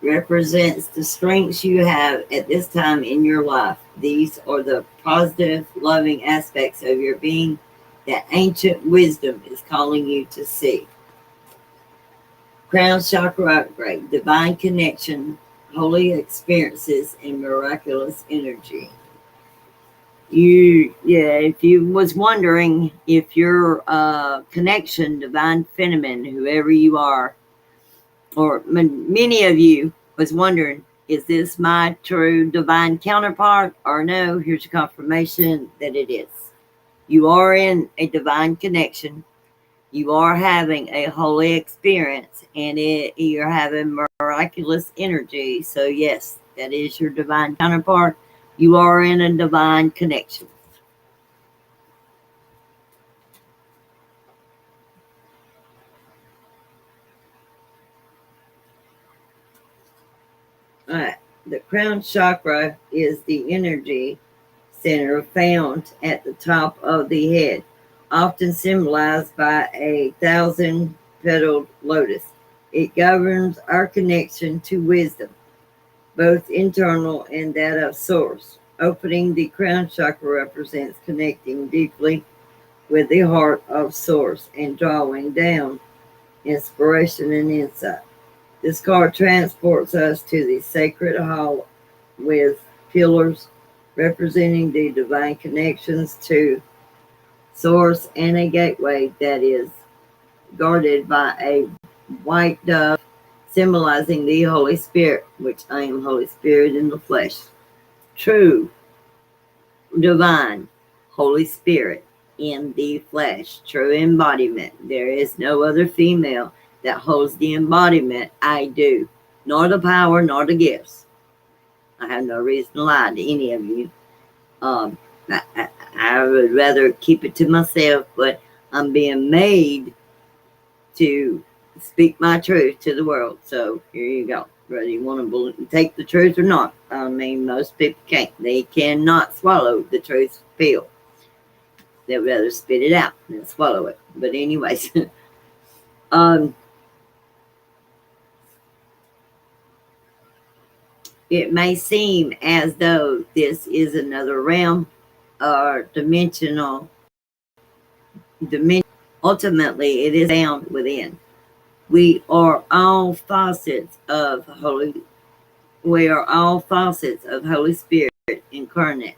represents the strengths you have at this time in your life. These are the positive, loving aspects of your being that ancient wisdom is calling you to see. Crown chakra upgrade, divine connection, holy experiences, and miraculous energy. If you was wondering if your connection, divine feminine, whoever you are, or many of you was wondering, is this my true divine counterpart or no? Here's your confirmation that it is. You are in a divine connection. You are having a holy experience, and you're having miraculous energy. So yes, that is your divine counterpart. You are in a divine connection. All right. The crown chakra is the energy center found at the top of the head, often symbolized by a thousand petaled lotus. It governs our connection to wisdom, both internal and that of source. Opening the crown chakra represents connecting deeply with the heart of source and drawing down inspiration and insight. This card transports us to the sacred hall with pillars representing the divine connections to source and a gateway that is guarded by a white dove symbolizing the Holy Spirit, which I am Holy Spirit in the flesh. True, divine, Holy Spirit in the flesh, true embodiment. There is no other female that holds the embodiment I do, nor the power, nor the gifts. I have no reason to lie to any of you. Um, I would rather keep it to myself, but I'm being made to speak my truth to the world. So here you go. Whether you want to take the truth or not. I mean, most people can't. They cannot swallow the truth pill. They'd rather spit it out than swallow it. But anyways, um, it may seem as though this is another realm or dimension. Ultimately, it is found within. We are all facets of Holy. We are all facets of Holy Spirit incarnate.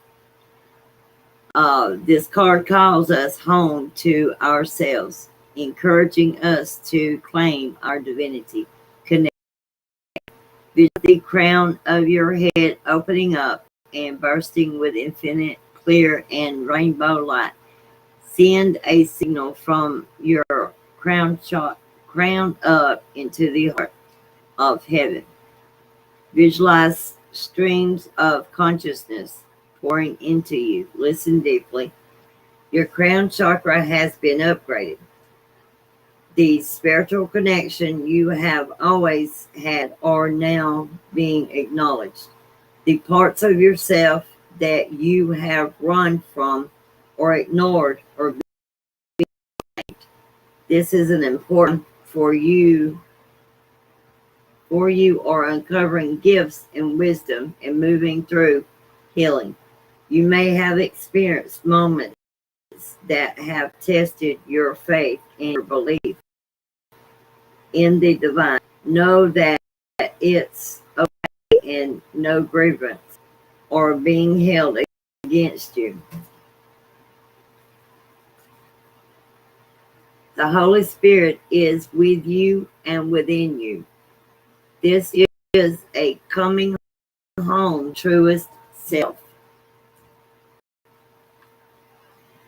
This card calls us home to ourselves, encouraging us to claim our divinity. Connect with the crown of your head opening up and bursting with infinite, clear, and rainbow light. Send a signal from your crown up into the heart of heaven. Visualize streams of consciousness pouring into you. Listen deeply. Your crown chakra has been upgraded. The spiritual connection you have always had are now being acknowledged. The parts of yourself that you have run from or ignored or this is an important for you are uncovering gifts and wisdom and moving through healing. You may have experienced moments that have tested your faith and your belief in the divine. Know that it's okay and no grievance or being held against you. The Holy Spirit is with you and within you. This is a coming home, truest self.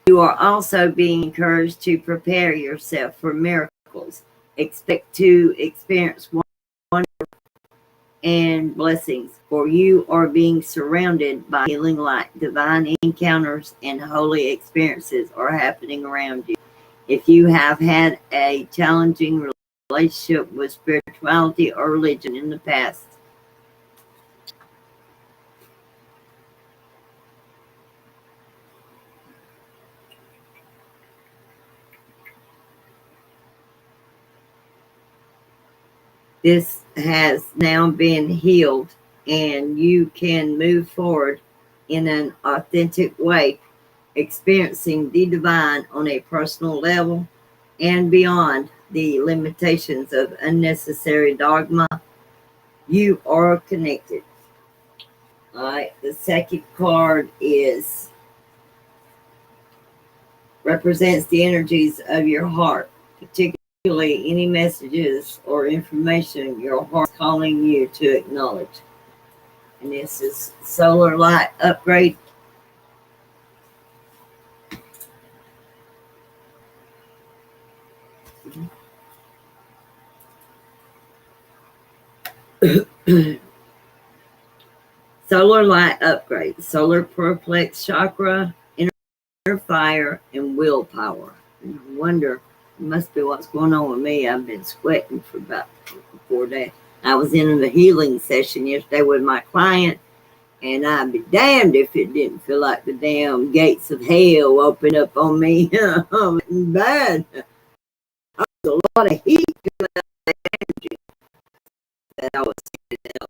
You are also being encouraged to prepare yourself for miracles. Expect to experience wonder and blessings, for you are being surrounded by healing light. Divine encounters and holy experiences are happening around you. If you have had a challenging relationship with spirituality or religion in the past, this has now been healed, and you can move forward in an authentic way, experiencing the divine on a personal level and beyond the limitations of unnecessary dogma. You are connected. All right, the second card is represents the energies of your heart, particularly any messages or information your heart is calling you to acknowledge. And this is solar light upgrade. Solar light upgrade, solar perplex chakra, inner fire, and willpower. And I wonder, it must be what's going on with me. I've been sweating for about 4 days. I was in a healing session yesterday with my client, and I'd be damned if it didn't feel like the damn gates of hell opened up on me. Bad. There's a lot of heat that I was sending out.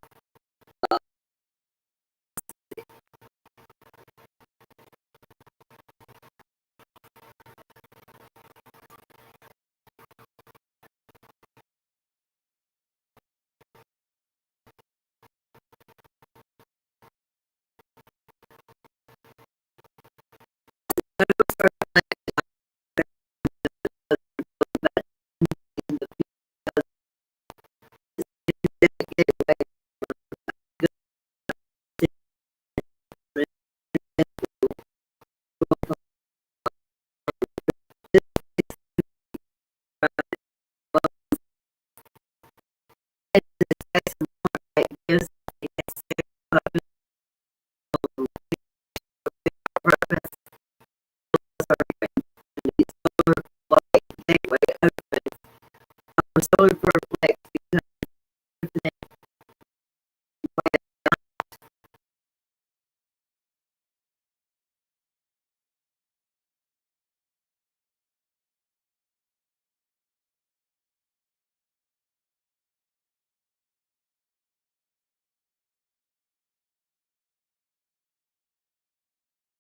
Solar perplex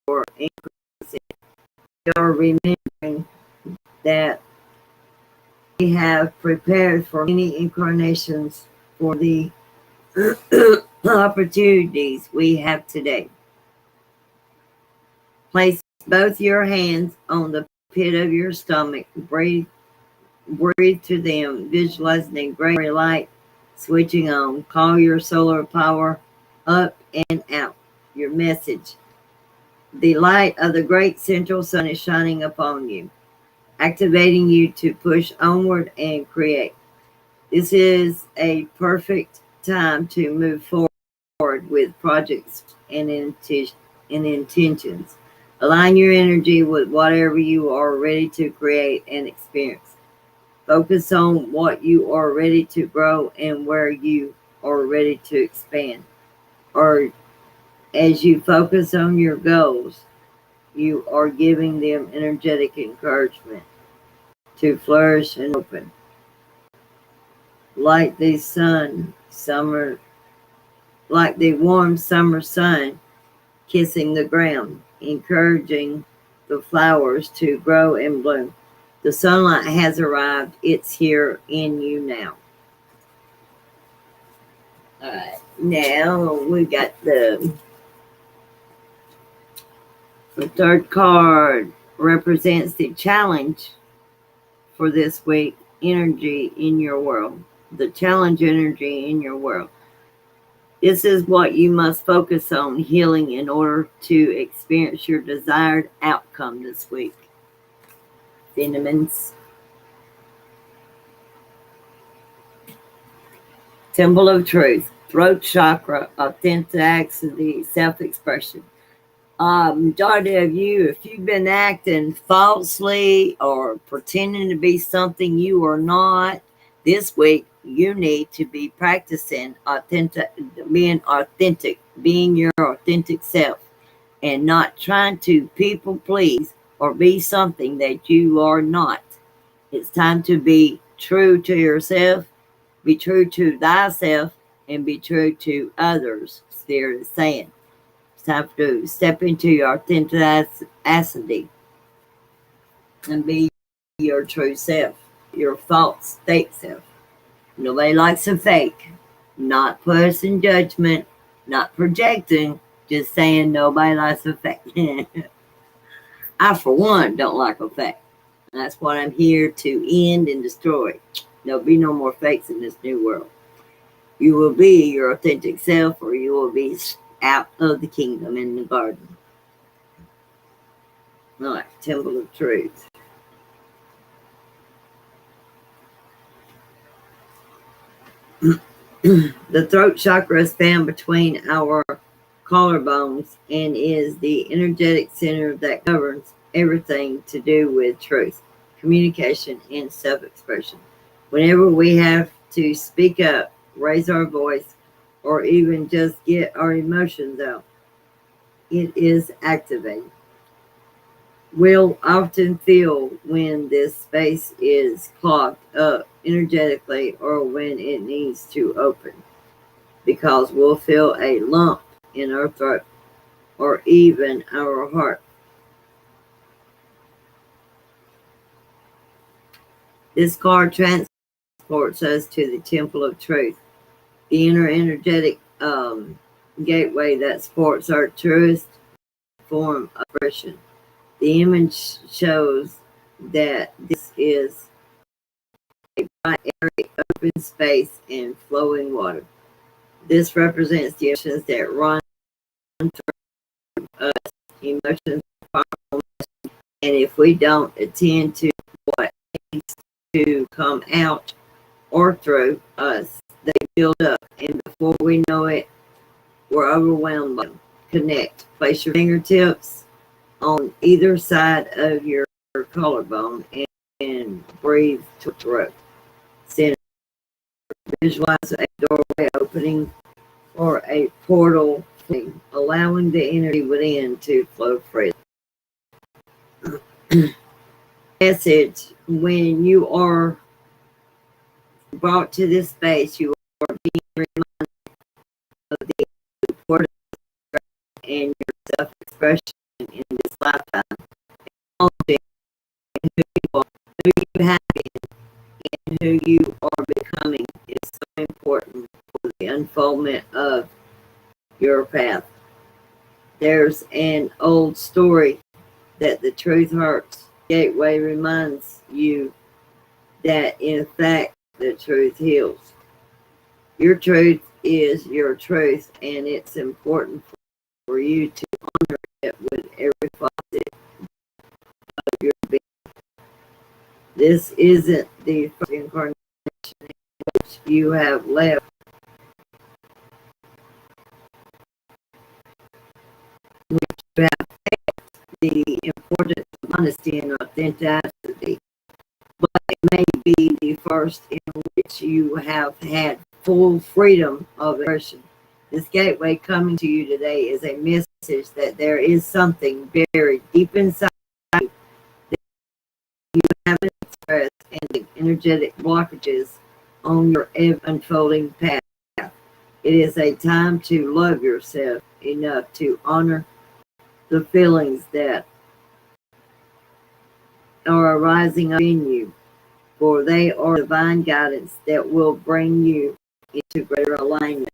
for increasing. You're remembering that we have prepared for many incarnations for the opportunities we have today. Place both your hands on the pit of your stomach. Breathe to them, visualizing a great light switching on. Call your solar power up and out. Your message. The light of the great central sun is shining upon you, activating you to push onward and create. This is a perfect time to move forward with projects and intentions. Align your energy with whatever you are ready to create and experience. Focus on what you are ready to grow and where you are ready to expand. Or as you focus on your goals, you are giving them energetic encouragement to flourish and open. Like the warm summer sun kissing the ground, encouraging the flowers to grow and bloom. The sunlight has arrived. It's here in you now. All right. Now we got the third card represents the challenge for this week, energy in your world, the challenge energy in your world. This is what you must focus on healing in order to experience your desired outcome this week. Cinnamons. Temple of Truth, throat chakra, authenticity, self-expression. Majority of you, if you've been acting falsely or pretending to be something you are not, this week you need to be practicing being your authentic self, and not trying to people please or be something that you are not. It's time to be true to yourself, be true to thyself, and be true to others. Spirit is saying. It's time to step into your authenticity and be your true self, your false fake self. Nobody likes a fake. Not passing judgment, not projecting, just saying nobody likes a fake. I, for one, don't like a fake. That's what I'm here to end and destroy. There'll be no more fakes in this new world. You will be your authentic self, or you will be out of the kingdom in the garden. All right, Temple of Truth. The throat chakra is found between our collarbones and is the energetic center that governs everything to do with truth, communication, and self-expression. Whenever we have to speak up, raise our voice, or even just get our emotions out, it is activated. We'll often feel when this space is clogged up energetically or when it needs to open, because we'll feel a lump in our throat or even our heart. This card transports us to the Temple of Truth, the inner energetic gateway that supports our truest form of expression. The image shows that this is a bright area, open space, and flowing water. This represents the emotions that run through us. Emotions are powerful, and if we don't attend to what needs to come out or through us, they build up, and before we know it, we're overwhelmed by them. Connect. Place your fingertips on either side of your collarbone and breathe to the throat. Center. Visualize a doorway opening or a portal, allowing the energy within to flow freely. Message: when you are brought to this space, you are being reminded of the importance and your self-expression in this lifetime. Who you have been and who you are becoming is so important for the unfoldment of your path. There's an old story that the Truth Hearts Gateway reminds you that in fact the truth heals. Your truth is your truth, and it's important for you to honor it with every facet of your being. This isn't the first incarnation in which you have left, which you have the importance of honesty and authenticity, but it may be the first in which you have had full freedom of expression. This gateway coming to you today is a message that there is something buried deep inside you that you haven't expressed, and the energetic blockages on your unfolding path. It is a time to love yourself enough to honor the feelings that are arising up in you, for they are divine guidance that will bring you into greater alignment.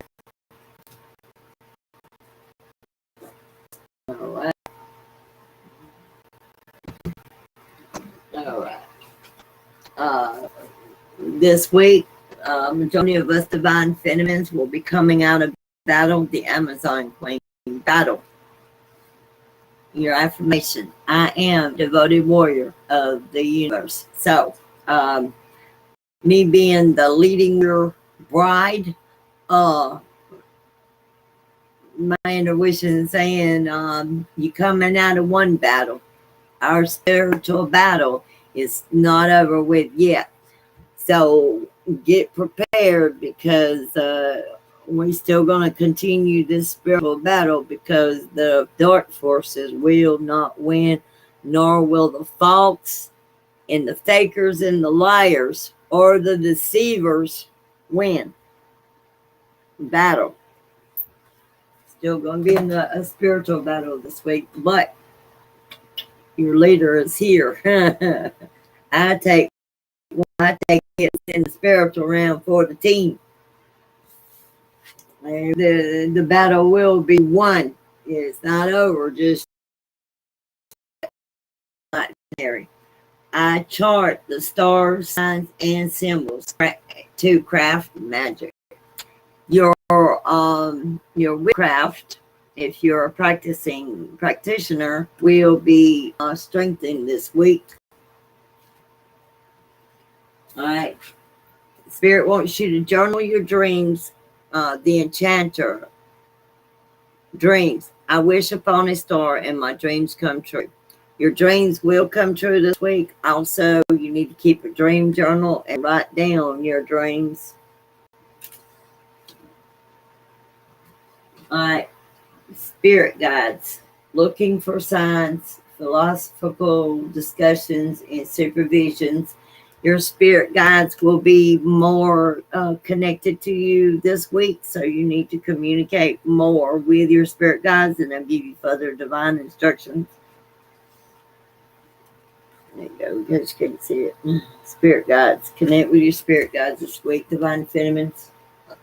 All right. All right. Uh, this week, majority of us divine feminines will be coming out of battle, the Amazon Queen battle. Your affirmation: I am devoted warrior of the universe. So, me being the leading your bride, uh, my intuition is saying, you coming out of one battle. Our spiritual battle is not over with yet. So get prepared, because we're still going to continue this spiritual battle, because the dark forces will not win, nor will the false and the fakers and the liars or the deceivers win battle. Still going to be in a spiritual battle this week, but your leader is here. I take it in the spiritual realm for the team. The battle will be won. It's not over. Just not necessary. I chart the stars, signs, and symbols to craft magic. Your witchcraft, if you're a practicing practitioner, will be strengthened this week. All right. Spirit wants you to journal your dreams. The enchanter dreams. I wish upon a star and my dreams come true. Your dreams will come true this week. Also, you need to keep a dream journal and write down your dreams. All right. Spirit guides. Looking for signs, philosophical discussions, and supervisions. Your spirit guides will be more connected to you this week, so you need to communicate more with your spirit guides, and they'll give you further divine instructions. There you go. You just couldn't see it. Spirit guides. Connect with your spirit guides this week, divine feminines. All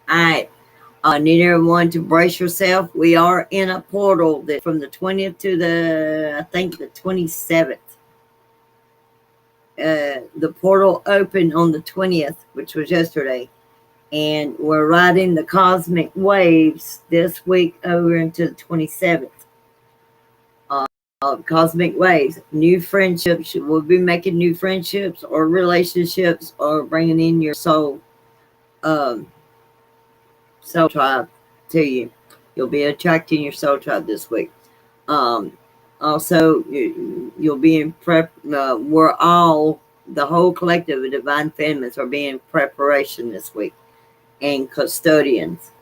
right. I need everyone to brace yourself. We are in a portal that from the 20th to the 27th. The portal opened on the 20th, which was yesterday, and we're riding the cosmic waves this week over into the 27th. Cosmic waves, new friendships. We'll be making new friendships or relationships, or bringing in your soul tribe to you. You'll be attracting your soul tribe this week. Also, you'll be in prep. We're all, the whole collective of divine feminines, are being in preparation this week, and custodians.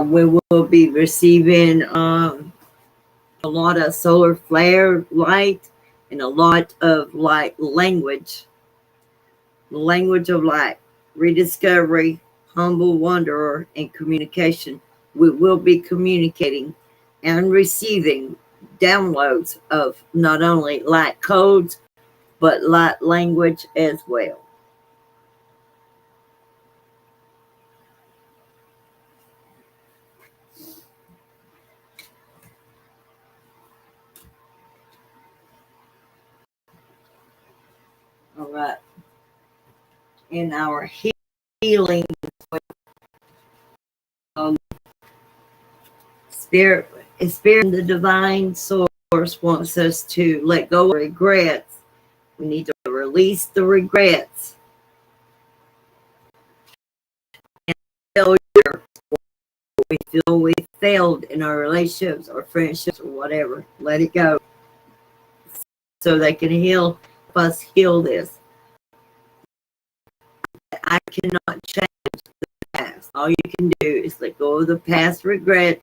We will be receiving a lot of solar flare light and a lot of light language. The language of light, rediscovery, humble wanderer, and communication. We will be communicating and receiving downloads of not only light codes, but light language as well. All right. In our healing, spirit, the divine source wants us to let go of regrets. We need to release the regrets and failure. We feel we failed in our relationships or friendships or whatever. Let it go, so they can help us heal this. I cannot change the past. All you can do is let go of the past regrets,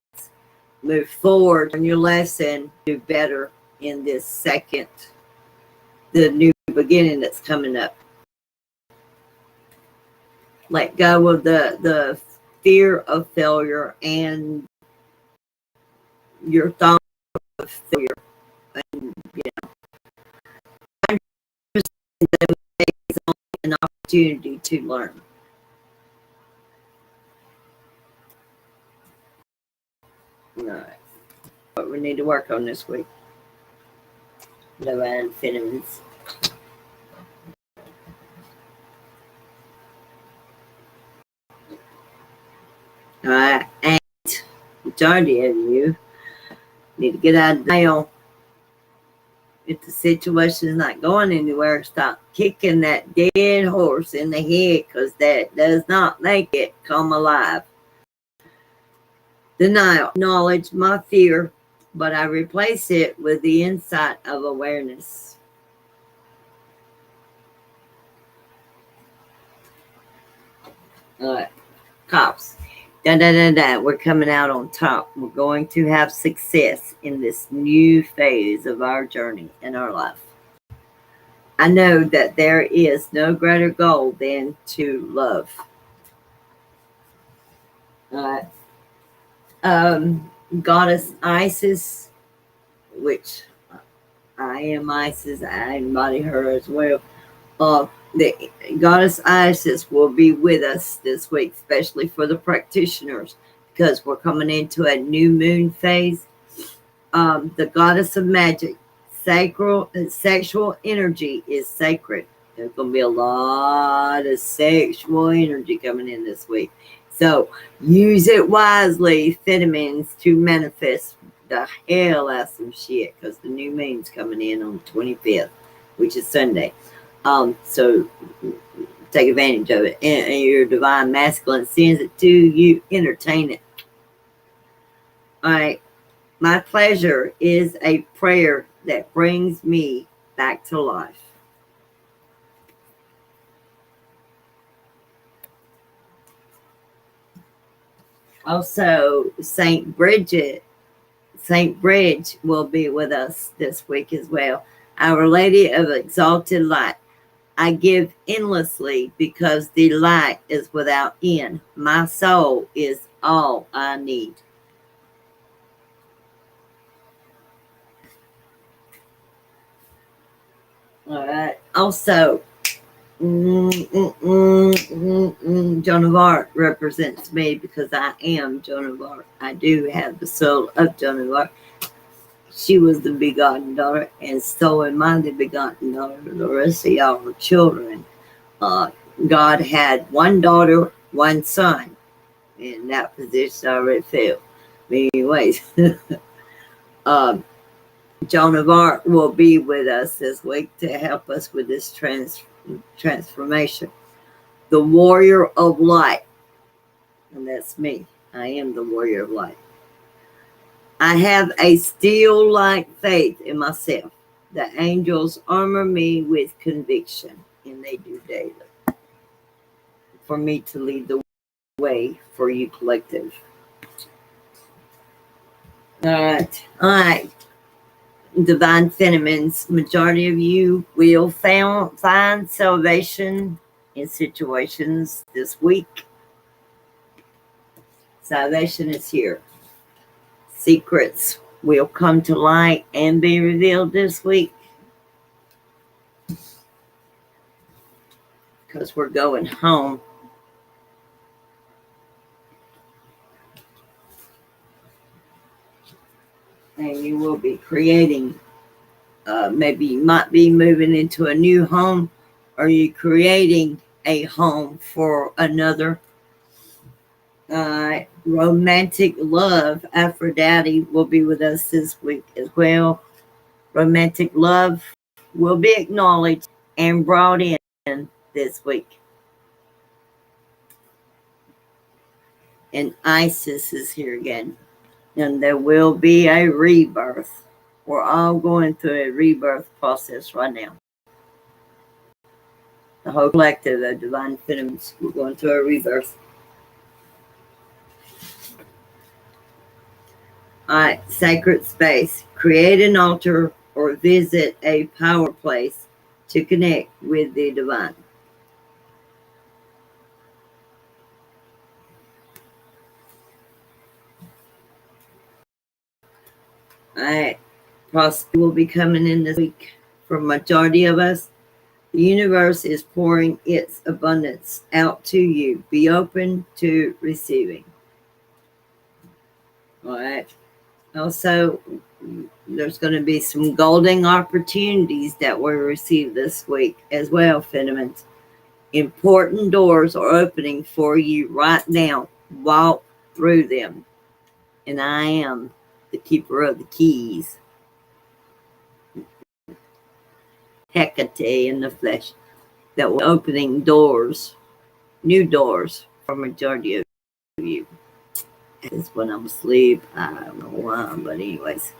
move forward on your lesson, do better in this the new beginning that's coming up. Let go of the fear of failure and your thought of failure. And, it's only an opportunity to learn. All right. we need to work on this week. Divine Feminines. Alright, and majority of you need to get out of jail. If the situation is not going anywhere, stop kicking that dead horse in the head, because that does not make it come alive. Denial. Acknowledge my fear, but I replace it with the insight of awareness. Cops. We're coming out on top. We're going to have success in this new phase of our journey in our life. I know that there is no greater goal than to love. Goddess Isis, which I am Isis, I embody her as well. The Goddess Isis will be with us this week, especially for the practitioners, because we're coming into a new moon phase. The Goddess of Magic, sexual energy is sacred. There's going to be a lot of sexual energy coming in this week. So use it wisely, Feminines, to manifest the hell out of some shit, because the new moon's coming in on the 25th, which is Sunday. So take advantage of it. And your divine masculine sends it to you. Entertain it. All right. My pleasure is a prayer that brings me back to life. Also, Saint Bridge will be with us this week as well. Our Lady of Exalted Light. I give endlessly because the light is without end. My soul is all I need. All right. Also, Joan of Arc represents me because I am Joan of Arc. I do have the soul of Joan of Arc. She was the begotten daughter, and so am I the begotten daughter. The rest of y'all are children. God had one daughter, one son. In that position, I already failed. But anyways, Joan of Arc will be with us this week to help us with this transformation. The Warrior of Light, and that's me. I am the Warrior of Light. I have a steel-like faith in myself. The angels armor me with conviction, and they do daily, for me to lead the way for you collective. All right. Divine Feminines, majority of you will find salvation in situations this week. Salvation is here. Secrets will come to light and be revealed this week, because we're going home. And you will be creating, maybe you might be moving into a new home, or you creating a home for another. Romantic love, Aphrodite will be with us this week as well. Romantic love will be acknowledged and brought in this week. And Isis is here again. And there will be a rebirth. We're all going through a rebirth process right now. The whole collective of Divine Feminines, we're going through a rebirth. All right, sacred space. Create an altar or visit a power place to connect with the divine. All right, prosperity will be coming in this week for majority of us. The universe is pouring its abundance out to you. Be open to receiving. All right. Also, there's going to be some golden opportunities that we receive this week as well, Finnemans. Important doors are opening for you right now. Walk through them. And I am the keeper of the keys. Hecate in the flesh. That will opening doors, new doors for majority of you. It's when I'm asleep. I don't know why, but anyways,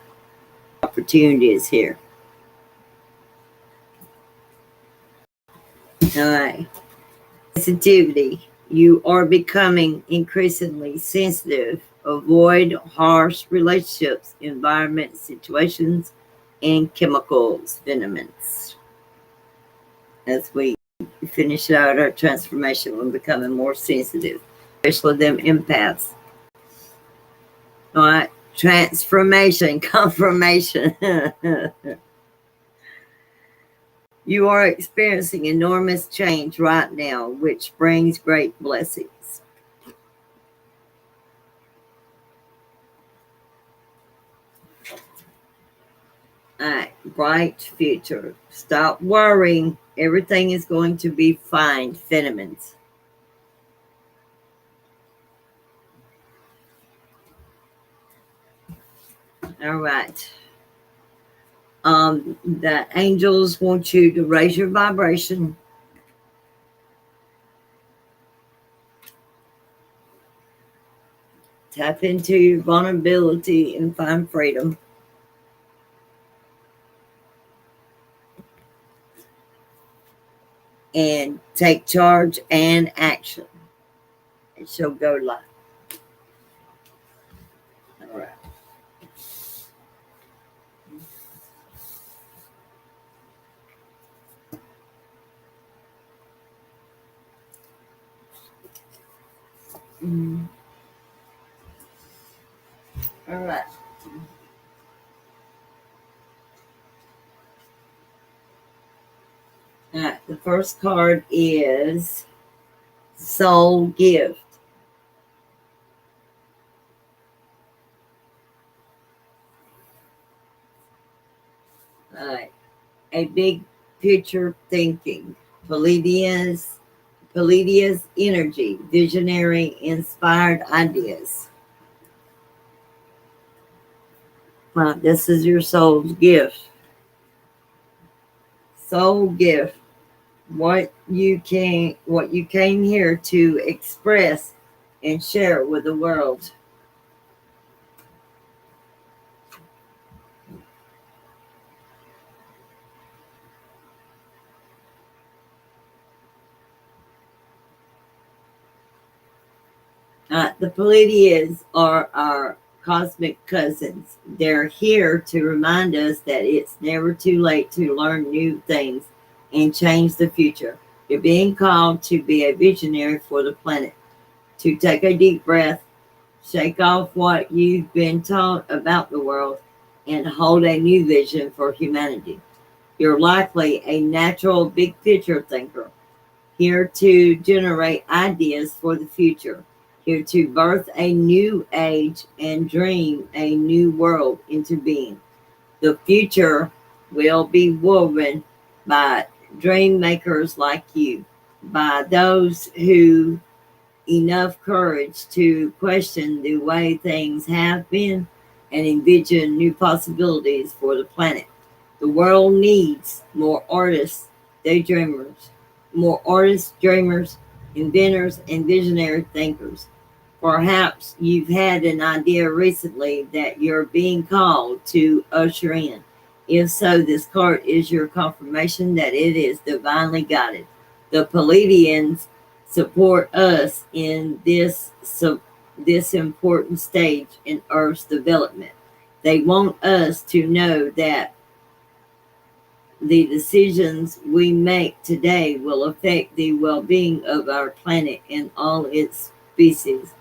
opportunity is here. All right. Sensitivity. You are becoming increasingly sensitive. Avoid harsh relationships, environment, situations, and chemicals, venomins. As we finish out our transformation, we're becoming more sensitive, especially them empaths. All right. Transformation, confirmation. You are experiencing enormous change right now, which brings great blessings. All right, bright future. Stop worrying. Everything is going to be fine, Finnemans. All right. The angels want you to raise your vibration. Tap into your vulnerability and find freedom. And take charge and action. It shall go live. All right. All right. All right. The first card is Soul Gift. All right. A big picture thinking. Palladius energy. Visionary inspired ideas. Well, this is your soul's gift. Soul gift. What you came here to express and share with the world. The Pleiades are our cosmic cousins. They're here to remind us that it's never too late to learn new things and change the future. You're being called to be a visionary for the planet, to take a deep breath, shake off what you've been taught about the world, and hold a new vision for humanity. You're likely a natural big picture thinker, here to generate ideas for the future, here to birth a new age and dream a new world into being. The future will be woven by dream makers like you, by those who enough courage to question the way things have been and envision new possibilities for the planet. The world needs more artists, daydreamers, more artists, dreamers, inventors, and visionary thinkers. Perhaps you've had an idea recently that you're being called to usher in. If so, this card is your confirmation that it is divinely guided. The Palladians support us in this important stage in Earth's development. They want us to know that the decisions we make today will affect the well-being of our planet and all its species.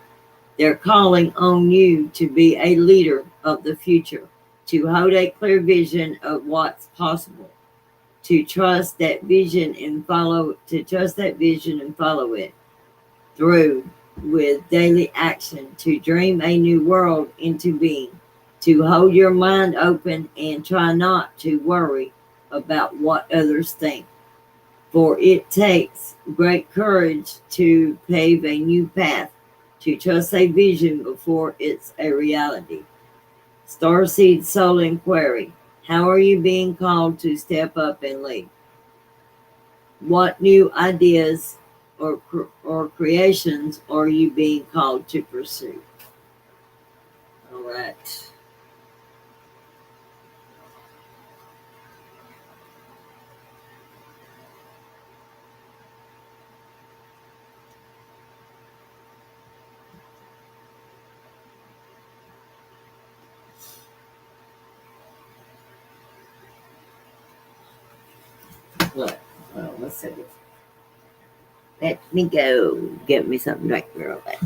They're calling on you to be a leader of the future, to hold a clear vision of what's possible, to trust that vision and follow it through with daily action, to dream a new world into being, to hold your mind open and try not to worry about what others think. For it takes great courage to pave a new path, to trust a vision before it's a reality. Starseed Soul Inquiry. How are you being called to step up and lead? What new ideas or creations are you being called to pursue? All right. Look, let's see. Let me go get me something to drink real quick.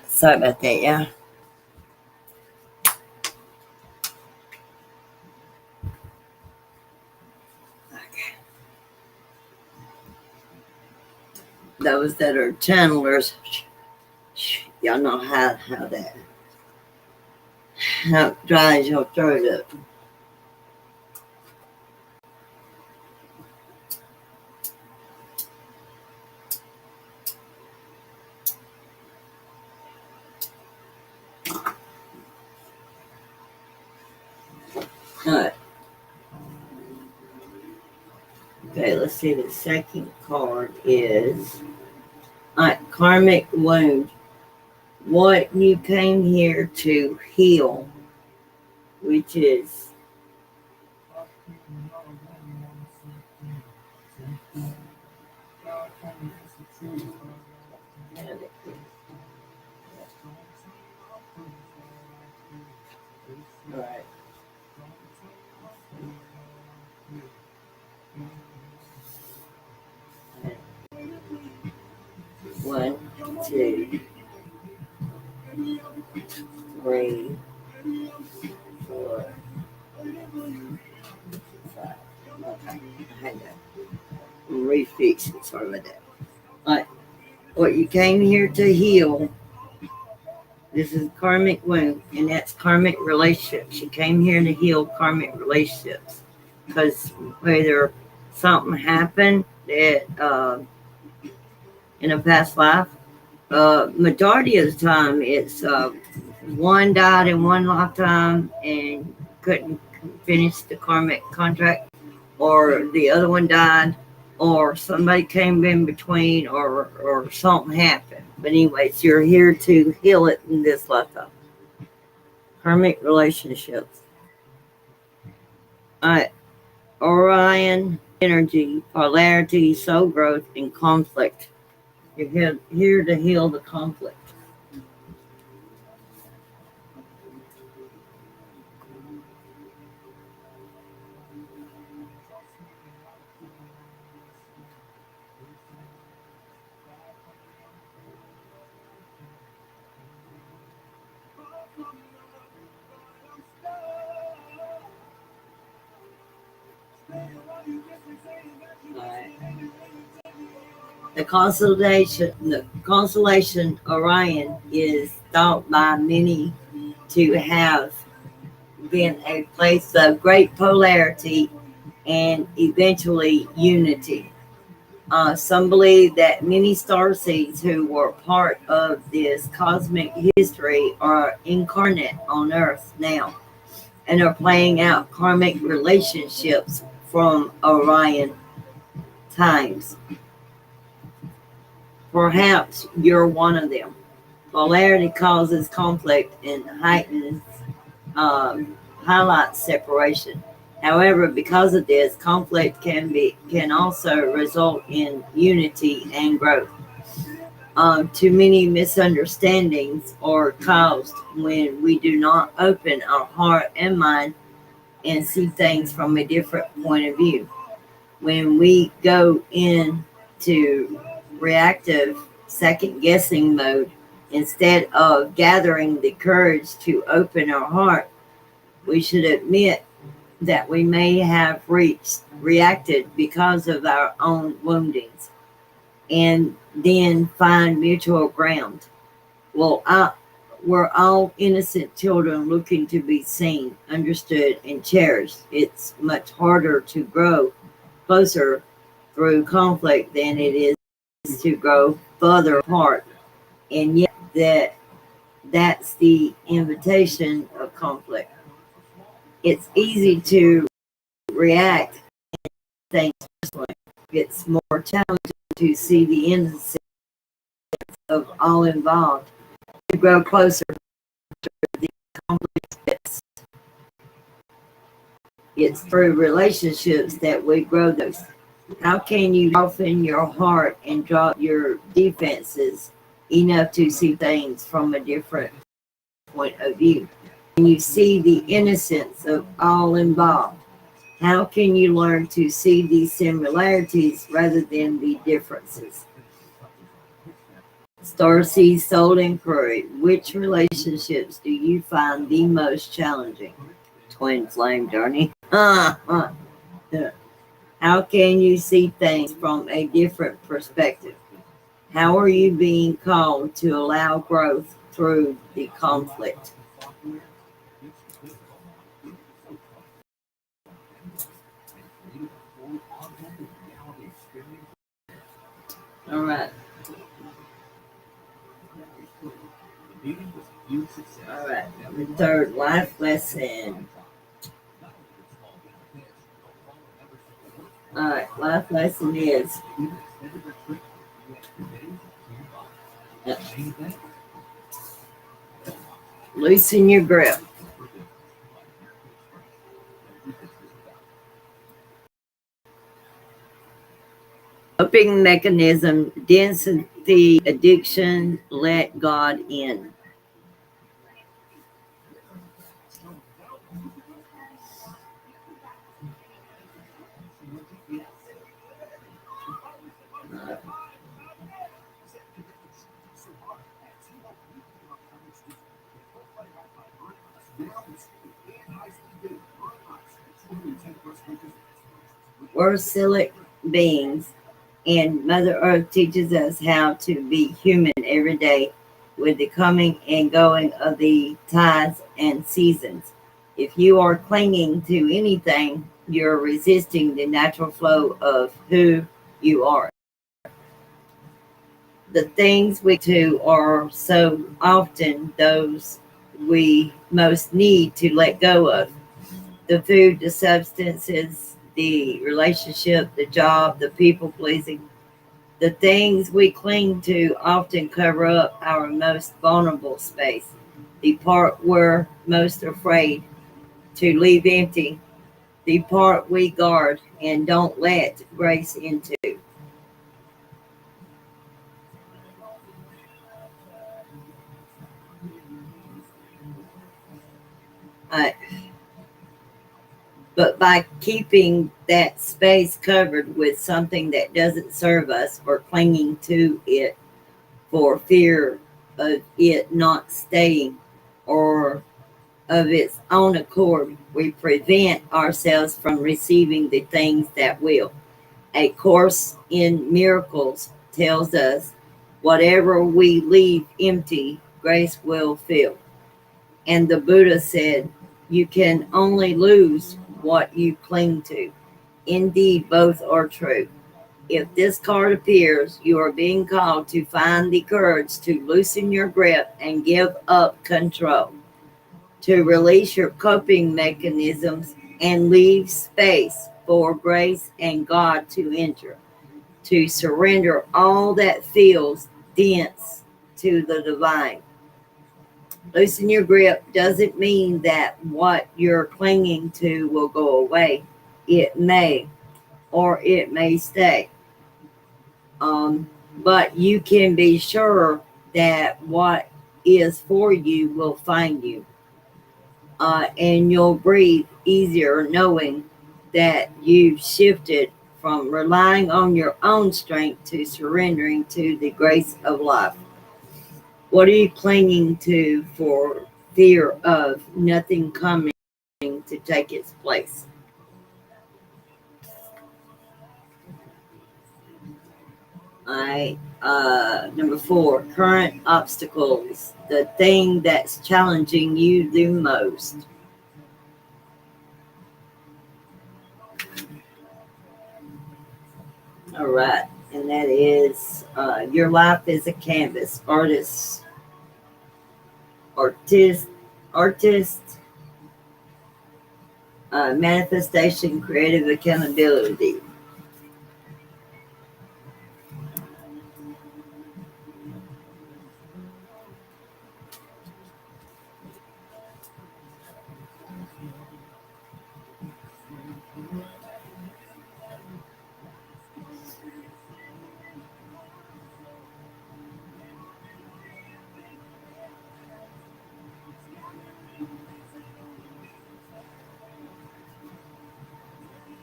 Sorry about that, yeah. Okay. Those that are channelers, y'all know how that how it dries your throat up. All right. Okay, let's see. The second card is karmic wound. What you came here to heal, which is all right. One, two, three, four, five. Okay, I had to refix it. Sorry about that. All right. What you came here to heal. This is karmic wound, and that's karmic relationships. You came here to heal karmic relationships because whether something happened that in a past life, majority of the time it's one died in one lifetime and couldn't finish the karmic contract, or the other one died, or somebody came in between, or something happened. But anyways, you're here to heal it in this lifetime. Karmic relationships. All right. Orion energy, polarity, soul growth, and conflict. You're here to heal the conflict. Alright. The constellation Orion is thought by many to have been a place of great polarity and eventually unity. Some believe that many starseeds who were part of this cosmic history are incarnate on Earth now and are playing out karmic relationships from Orion times. Perhaps you're one of them. Polarity causes conflict and heightens, highlights separation. However, because of this, conflict can also result in unity and growth. Too many misunderstandings are caused when we do not open our heart and mind and see things from a different point of view. When we go into reactive second guessing mode, instead of gathering the courage to open our heart, we should admit that we may have reacted because of our own woundings and then find mutual ground. Well, we're all innocent children looking to be seen, understood, and cherished. It's much harder to grow closer through conflict than it is to grow further apart. And yet that's the invitation of conflict. It's easy to react to things personally. It's more challenging to see the innocence of all involved, to grow closer to the conflict. It's through relationships that we grow those. How can you soften your heart and drop your defenses enough to see things from a different point of view? Can you see the innocence of all involved? How can you learn to see the similarities rather than the differences? Starseed Soul Inquiry. Which relationships do you find the most challenging? Twin flame journey. How can you see things from a different perspective? How are you being called to allow growth through the conflict? All right. All right. The third life lesson. All right. Life lesson is loosen your grip. Coping mechanism, density addiction, let God in. We're silly beings, and Mother Earth teaches us how to be human every day with the coming and going of the tides and seasons. If you are clinging to anything, you're resisting the natural flow of who you are. The things we do are so often those we most need to let go of. The food, the substances, the relationship, the job, the people pleasing. The things we cling to often cover up our most vulnerable space, the part we're most afraid to leave empty, the part we guard and don't let grace into. Uh, but by keeping that space covered with something that doesn't serve us or clinging to it for fear of it not staying or of its own accord, we prevent ourselves from receiving the things that will. A Course in Miracles tells us whatever we leave empty, grace will fill. And the Buddha said, you can only lose what you cling to. Indeed, both are true. If this card appears, you are being called to find the courage to loosen your grip and give up control, to release your coping mechanisms and leave space for grace and God to enter, to surrender all that feels dense to the divine. Loosen your grip doesn't mean that what you're clinging to will go away. It may, or it may stay. But you can be sure that what is for you will find you. And you'll breathe easier knowing that you've shifted from relying on your own strength to surrendering to the grace of life. What are you clinging to for fear of nothing coming to take its place? All right. Number 4, current obstacles, the thing that's challenging you the most. All right. And that is your life is a canvas. Artist, artist, manifestation, creative accountability.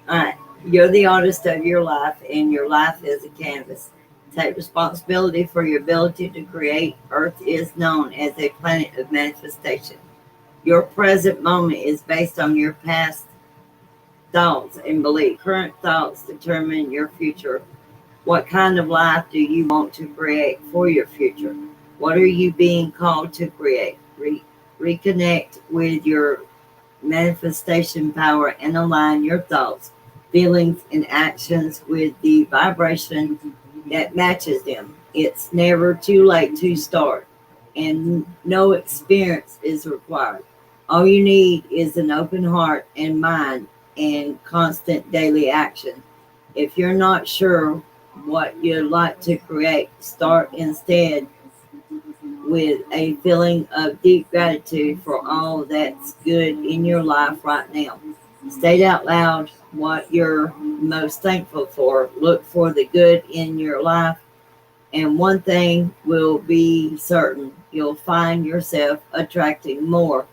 All right. You're the artist of your life, and your life is a canvas. Take responsibility for your ability to create. Earth is known as a planet of manifestation. Your present moment is based on your past thoughts and beliefs. Current thoughts determine your future. What kind of life do you want to create for your future? What are you being called to create? Reconnect with your manifestation power and align your thoughts, feelings, and actions with the vibration that matches them. It's never too late to start, and no experience is required. All you need is an open heart and mind and constant daily action. If you're not sure what you'd like to create, start instead with a feeling of deep gratitude for all that's good in your life right now. State out loud what you're most thankful for. Look for the good in your life, and one thing will be certain, you'll find yourself attracting more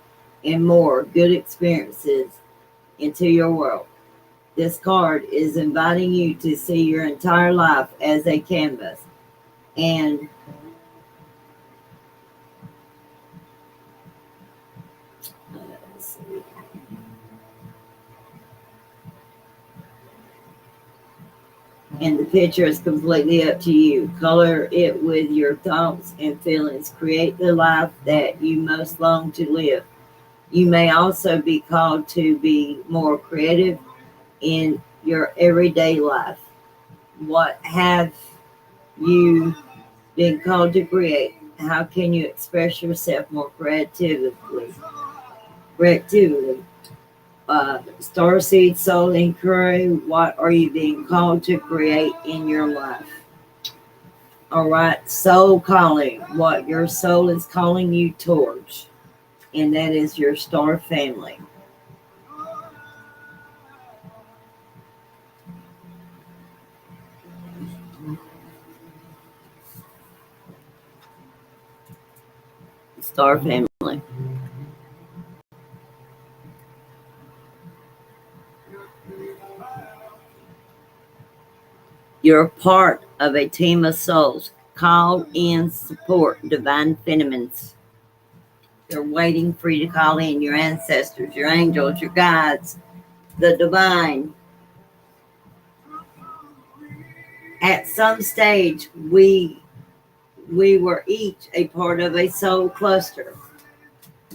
and more good experiences into your world. This card is inviting you to see your entire life as a canvas, and the picture is completely up to you. Color it with your thoughts and feelings. Create the life that you most long to live. You may also be called to be more creative in your everyday life. What have you been called to create? How can you express yourself more creatively? Creatively. Starseed, soul inquiry. What are you being called to create in your life? All right, soul calling. What your soul is calling you towards, and that is your star family. Star family. You're part of a team of souls. Call in support divine feminines. They're waiting for you to call in, your ancestors, your angels, your guides, the divine. At some stage, we were each a part of a soul cluster,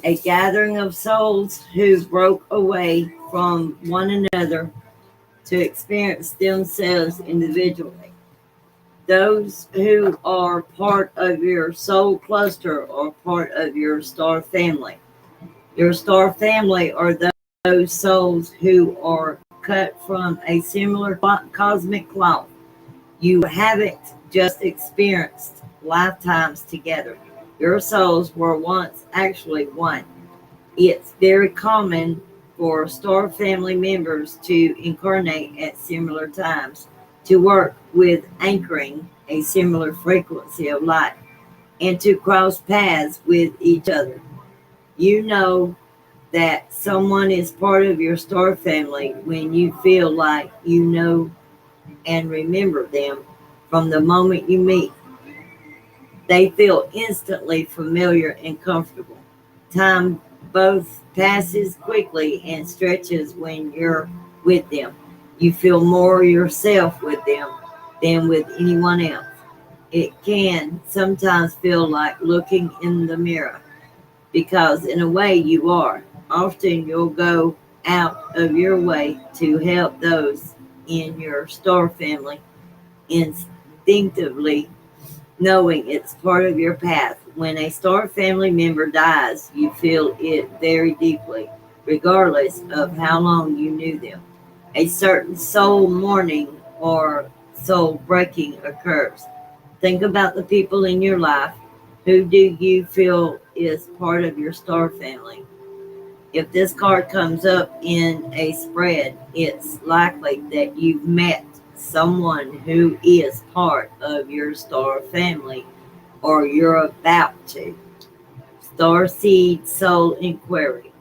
a gathering of souls who broke away from one another to experience themselves individually. Those who are part of your soul cluster are part of your star family. Your star family are those souls who are cut from a similar cosmic cloth. You haven't just experienced lifetimes together. Your souls were once actually one. It's very common for star family members to incarnate at similar times, to work with anchoring a similar frequency of light, and to cross paths with each other. You know that someone is part of your star family when you feel like you know and remember them from the moment you meet. They feel instantly familiar and comfortable. Time both passes quickly and stretches when you're with them. You feel more yourself with them than with anyone else. It can sometimes feel like looking in the mirror because, in a way, you are. Often you'll go out of your way to help those in your star family instinctively knowing it's part of your path. When a star family member dies, you feel it very deeply, regardless of how long you knew them. A certain soul mourning or soul breaking occurs. Think about the people in your life. Who do you feel is part of your star family? If this card comes up in a spread, it's likely that you've met someone who is part of your star family or you're about to. Star Seed Soul Inquiry.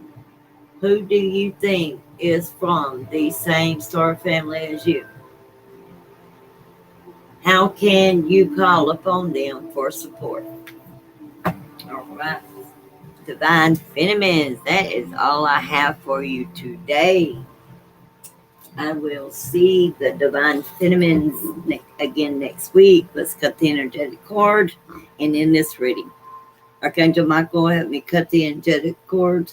Who do you think is from the same star family as you? How can you call upon them for support? All right. Divine Feminines, that is all I have for you today. I will see the Divine Feminines again next week. Let's cut the energetic cord. And in this reading, Archangel Michael, help me cut the energetic cord.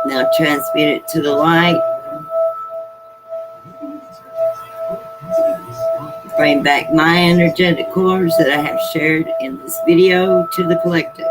Now transmute it to the light. Bring back my energetic cords that I have shared in this video to the collective.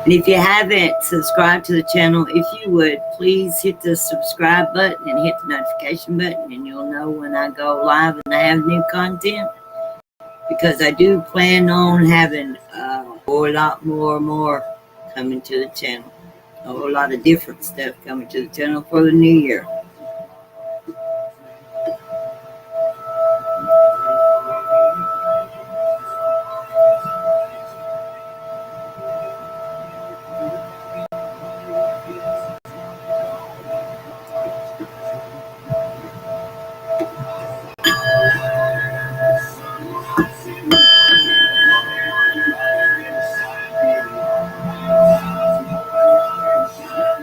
And if you haven't subscribed to the channel, if you would, please hit the subscribe button and hit the notification button, and you'll know when I go live and I have new content. Because I do plan on having a whole lot more coming to the channel. A whole lot of different stuff coming to the channel for the new year.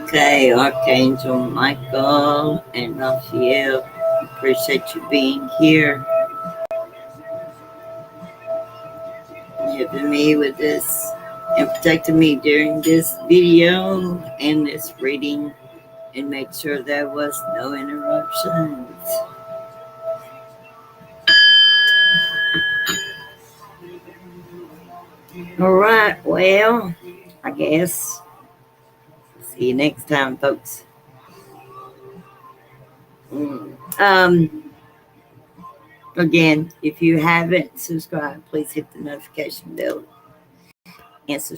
Okay, Archangel Michael and Raphael, appreciate you being here, helping me with this and protecting me during this video and this reading, and make sure there was no interruptions. All right, well, I guess see you next time, folks. Again, if you haven't subscribed, please hit the notification bell and subscribe.